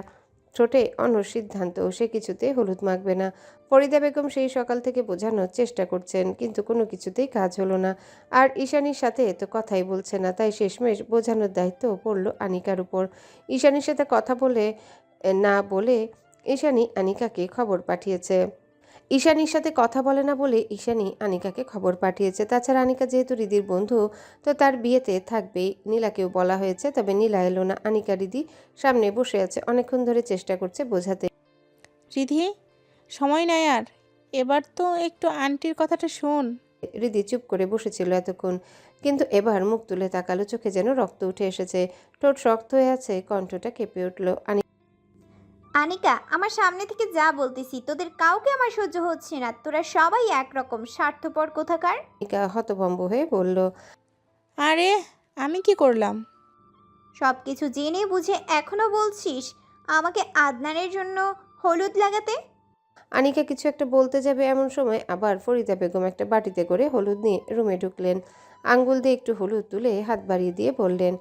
ঠোঁটে অনসিদ্ধান্ত, সে কিছুতে হলুদ মাখবে না। ফরিদা বেগম সেই সকাল থেকে বোঝানোর চেষ্টা করছেন, কিন্তু কোনো কিছুতেই কাজ হলো না। আর ঈশানীর সাথে তো কথাই বলছে না, তাই শেষমেশ বোঝানোর দায়িত্ব পড়ল আনিকার উপর। ঈশানীর সাথে কথা বলে না বলে ঈশানী আনিকাকে খবর পাঠিয়েছে। ঈশানীর সাথে কথা বলে না বলে ঈশানী আনিকাকে খবর পাঠিয়েছে। তাছাড়া আনিকা যেহেতু রিদির বন্ধু, তো তার বিয়েতে থাকবেই। নীলাকেও বলা হয়েছে, তবে নীলা এলো না। আনিকা রিদি সামনে বসে আছে, অনেকক্ষণ ধরে চেষ্টা করছে বোঝাতে। রিধি, সময় নাই আর, এবার তো একটু আন্টির কথাটা শোন। রিদি চুপ করে বসেছিল এতক্ষণ, কিন্তু এবার মুখ তুলে তাকালো, চোখে যেন রক্ত উঠে এসেছে, ঠোঁট শক্ত হয়ে আছে, কণ্ঠটা কেঁপে উঠল। আনিকা, আমার সামনে থেকে যা বলতেছি, তোদের কাউকে আমার সহ্য হচ্ছে না। তোরা সবাই একরকম স্বার্থপর কোথাকার। আনিকা হতভম্ব হয়ে বলল, আরে আমি কি করলাম? সব কিছু জেনে বুঝে এখনো বলছিস আমাকে আদনানের জন্য হলুদ লাগাতে? আনিকা কিছু একটা বলতে যাবে, এমন সময় আবার ফরিদা বেগম একটা বাটিতে করে হলুদ নিয়ে রুমে ঢুকলেন। আঙ্গুল দিয়ে একটু হলুদ তুলে হাত বাড়িয়ে দিয়ে বললেন,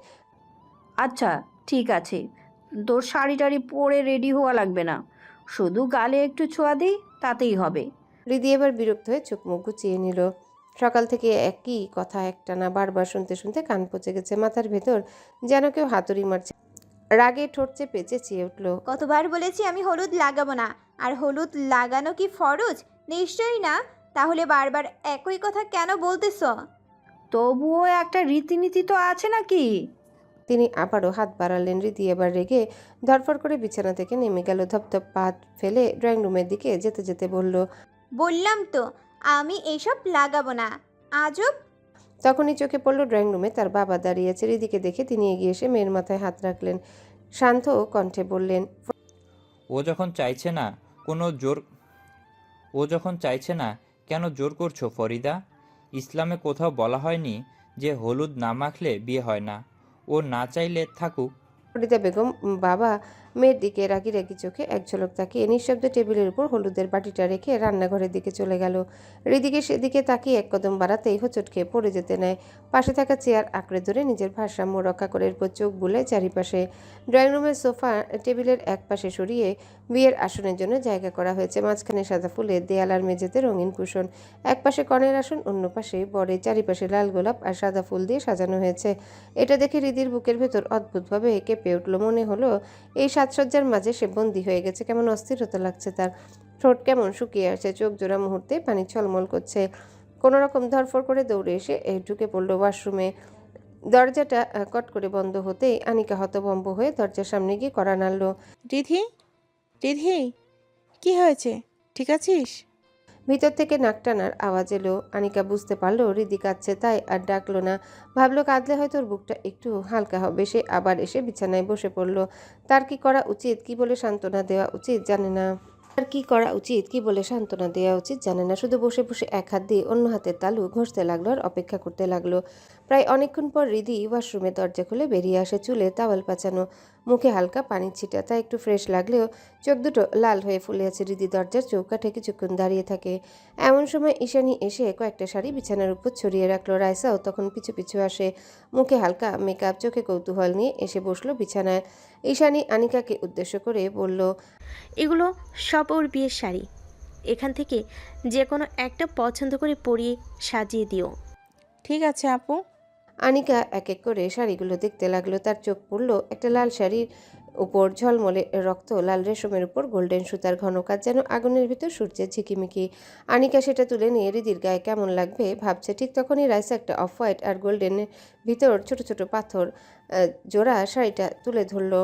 আচ্ছা ঠিক আছে, তোর শাড়ি টাড়ি পরে রেডি হওয়া লাগবে না, শুধু গালে একটু ছোঁয়া দিই তাতেই হবে। রিদি এবার বিরক্ত হয়ে চোখ মুখ গুছিয়ে নিল। সকাল থেকে একই কথা একটানা বারবার শুনতে শুনতে কান পচে গেছে, মাথার ভেতর যেন কেউ হাতুড়ি মারছে। রাগে ঠোঁট চেপে চেঁচিয়ে উঠল, কতবার বলেছি আমি হলুদ লাগাবো না? আর হলুদ লাগানো কি ফরজ? নিশ্চয়ই না। তাহলে বারবার একই কথা কেন বলতেছ? তবুও একটা রীতিনীতি তো আছে নাকি? তিনি আবারও হাত বাড়ালেন। রীতি এবার রেগে ধরফর করে বিছানা থেকে নেমে গেল। ধপধপ পা ফেলে ড্রয়িং রুমের দিকে যেতে যেতে বলল, বললাম তো আমি এসব লাগাবো না। আজব। তখনই চোখে পড়ল ড্রয়িং রুমে তার বাবা দাঁড়িয়েছে। রিদিকে দেখে তিনি এগিয়ে এসে মেয়ের মাথায় হাত রাখলেন, শান্ত কণ্ঠে বললেন, ও যখন চাইছে না কোনো জোর ও যখন চাইছে না কেন জোর করছো ফরিদা? ইসলামে কোথাও বলা হয়নি যে হলুদ না মাখলে বিয়ে হয় না। ও না চাইলে থাকুক। ফরিদা বেগম বাবা মেয়ের দিকে রাগি রাগি চোখে এক ঝলক তাকিয়ে নিঃশব্দে টেবিলের উপর হলুদের বাটিটা রেখে রান্নাঘরের দিকে চলে গেল। রিদিকে সেদিকে তাকিয়ে এক কদম বাড়াতেই হোঁচট খেয়ে পড়ে যেতে নেয়। পাশে থাকা চেয়ার আঁকড়ে ধরে নিজের ভারসাম্য রক্ষা করে এরপর চোখ বুলায় চারিপাশে। ড্রয়িং রুমের সোফা টেবিলের এক পাশে সরিয়ে বিয়ের আসনের জন্য জায়গা করা হয়েছে। মাঝখানে সাদা ফুলের দেয়াল আর মেঝেতে রঙিন কুশন, এক পাশে কনের আসন, অন্য পাশে বরের, চারিপাশে লাল গোলাপ আর সাদা ফুল দিয়ে সাজানো হয়েছে। এটা দেখে রিদির বুকের ভেতর অদ্ভুতভাবে কেঁপে উঠল। মনে হলো এই সাজসজ্জার মাঝে সে বন্দী হয়ে গেছে। কেমন অস্থিরতা লাগছে তার, ঠোঁট কেমন শুকিয়ে আসছে, চোখ জোড়া মুহূর্তে পানি ছলমল করছে। কোনো রকম ধরফর করে দৌড়ে এসে ঢুকে পড়ল ওয়াশরুমে। দরজাটা কট করে বন্ধ হতেই আনিকা হতভম্ব হয়ে দরজার সামনে গিয়ে কড়া নাড়ল। রিধি, রিধি, কি হয়েছে? ঠিক আছিস? ভিতর থেকে নাক টানার আওয়াজ এলো। আনিকা বুঝতে পারলো রিদি কাঁদছে, তাই আর ডাকলো না। ভাবলো কাঁদলে হয়তো ওর বুকটা একটু হালকা হবে। সে আবার এসে বিছানায় বসে পড়ল। তার কি করা উচিত, কি বলে সান্ত্বনা দেওয়া উচিত জানে না। শুধু বসে বসে এক হাত দিয়ে অন্য হাতের তালু ঘষতে লাগলো আর অপেক্ষা করতে লাগলো। প্রায় অনেকক্ষণ পর রিদি ওয়াশরুমের দরজা খুলে বেরিয়ে আসে। চুলে তাওয়াল পাচানো, মুখে হালকা পানির ছিটা, তাই একটু ফ্রেশ লাগলেও চোখ দুটো লাল হয়ে ফুলে আছে। রিদি দরজার চৌকাঠে কিছুক্ষণ দাঁড়িয়ে থাকে। এমন সময় ঈশানী এসে কয়েকটা শাড়ি বিছানার উপর ছড়িয়ে রাখলো। রাইসাও তখন পিছু পিছু আসে, মুখে হালকা মেকআপ, চোখে কৌতূহল নিয়ে এসে বসলো বিছানায়। ঈশানী আনিকাকে উদ্দেশ্য করে বলল, এগুলো সব ওর বিয়ের শাড়ি, এখান থেকে যে কোনো একটা পছন্দ করে পরিয়ে সাজিয়ে দিও। ঠিক আছে আপু। আনিকা এক এক করে শাড়িগুলো দেখতে লাগলো। তার চোখ পড়ল একটা লাল শাড়ির উপর, ঝলমলে রক্ত লাল রেশমের উপর গোল্ডেন সুতার ঘন কাজ, যেন আগুনের ভিতর সূর্যের ঝিকিমিকি। আনিকা সেটা তুলে নিয়ে রিদির গায়ে কেমন লাগবে ভাবছে। ঠিক তখনই রাইসা একটা অফ হোয়াইট আর গোল্ডেনের ভিতর ছোট ছোট পাথর জোড়া শাড়িটা তুলে ধরলো।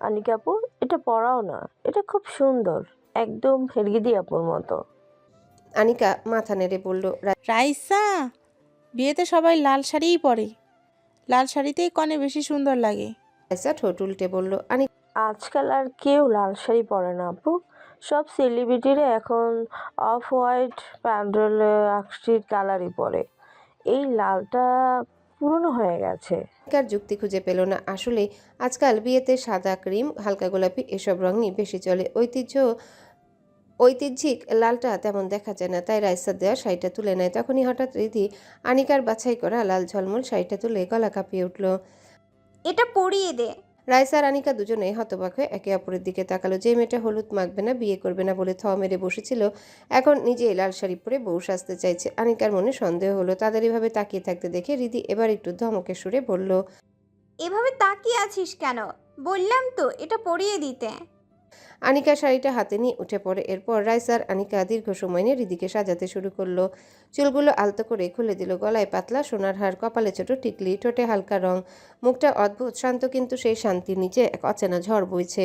আনিকা আপু, এটা পরাও না, এটা খুব সুন্দর, একদম রিদি আপুর মতো। আনিকা মাথা নেড়ে বলল, রাইসা, বিয়েতে সবাই লাল শাড়িই পরে, লাল শাড়িতেই কনে বেশি সুন্দর লাগে। রাইসা ঠোঁট উল্টে বলল, আজকাল আর কেউ লাল শাড়ি পরে না আপু, সব সেলিব্রিটিরা এখন অফ হোয়াইট প্যান্ডেল আকশির কালারই পরে। এই লালটা পুরনো হয়ে গেছে। কার যুক্তি খুঁজে পেল না। আসলে আজকাল বিয়েতে সাদা, ক্রিম, হালকা গোলাপি এসব রঙই বেশি চলে। ঐতিহ্যিক লালটা তেমন দেখা যায় না, তাই রাইসার দেওয়া শাড়িটা তুলে নেয়। তখনই হঠাৎ রিদি আনিকার বাছাই করা লাল ঝলমল শাড়িটা তুলে গলা কাঁপিয়ে উঠল, এটা পরিয়ে দে। রাইসা আর আনিকা দুজনেই হতবাক হয়ে একে অপরের দিকে তাকালো। যে মেয়েটা হলুদ মাখবে না, বিয়ে করবে না বলে থ মেরে বসেছিল, এখন নিজেই লাল শাড়ি পরে বউ সাজতে চাইছে। আনিকার মনে সন্দেহ হলো। তাদের এভাবে তাকিয়ে থাকতে দেখে রিদি এবার একটু ধমকে সুরে বলল, এভাবে তাকিয়ে আছিস কেন? বললাম তো এটা পরিয়ে দিতে। আনিকা শাড়িটা হাতে নিয়ে উঠে পড়ে। এরপর রাইসার আনিকা দীর্ঘ সময় নিয়ে হৃদিকে সাজাতে শুরু করলো। চুলগুলো আলতো করে খুলে দিল, গলায় পাতলা সোনার হার, কপালে ছোট টিকলি, ঠোঁটে হালকা রং, মুখটা অদ্ভুত শান্ত, কিন্তু সেই শান্তির নিচে এক অচেনা ঝড় বইছে।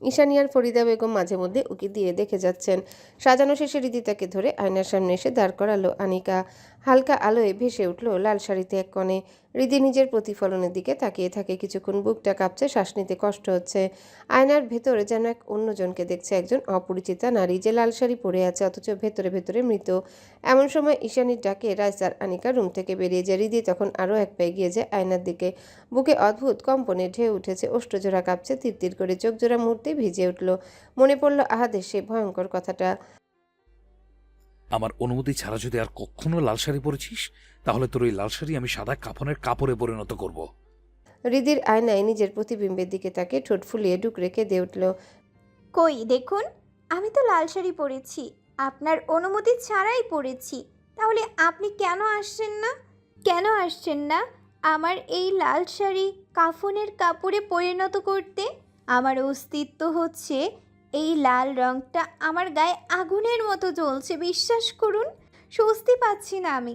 ঈশানী আর ফরিদা বেগম মাঝে মধ্যে উকি দিয়ে দেখে যাচ্ছেন। সাজানো শেষে হৃদিতাকে ধরে আয়নার সামনে এসে দাঁড় করালো আনিকা। হালকা আলোয় ভেসে উঠল লাল শাড়িতে এক কোণে। হৃদি নিজের প্রতিফলনের দিকে তাকিয়ে থাকে কিছুক্ষণ, বুকটা কাঁপছে, শ্বাস নিতে কষ্ট হচ্ছে। আয়নার ভেতরে যেন এক অন্যজনকে দেখছে, একজন অপরিচিতা নারী যে লাল শাড়ি পরে আছে অথচ ভেতরে ভেতরে মৃত। এমন সময় ঈশানীর ডাকে রাইসার আনিকা রুম থেকে বেরিয়ে যায়। হৃদি তখন আরও এক পা এগিয়ে যায় আয়নার দিকে। বুকে অদ্ভুত কম্পনে ঢেউ উঠেছে, ওষ্ঠজোড়া কাঁপছে, তিরতির করে চোখ জোড়া মুহূর্তে ভিজে উঠল। মনে পড়ল আহাদের সেই ভয়ঙ্কর কথাটা। আমার অনুমতি ছাড়া যদি আর কখনো লাল শাড়ি পরেছিস, তাহলে তোর ওই লাল শাড়ি আমি সাদা কাফনের কাপড়ে পরিণত করব। হৃদির আয়নায় নিজের প্রতিবিম্বের দিকে তাকে ঠোঁট ফুলিয়ে ডুকরে কেঁদে উঠল। কই দেখুন, আমি তো লাল শাড়ি পরেছি, আপনার অনুমতি ছাড়াই পরেছি। তাহলে আপনি কেন আসছেন না? কেন আসছেন না আমার এই লাল শাড়ি কাফনের কাপড়ে পরিণত করতে? আমার অস্তিত্ব হচ্ছে এই লাল রঙটা আমার গায়ে আগুনের মতো জ্বলছে, বিশ্বাস করুন। স্বস্তি পাচ্ছি না আমি।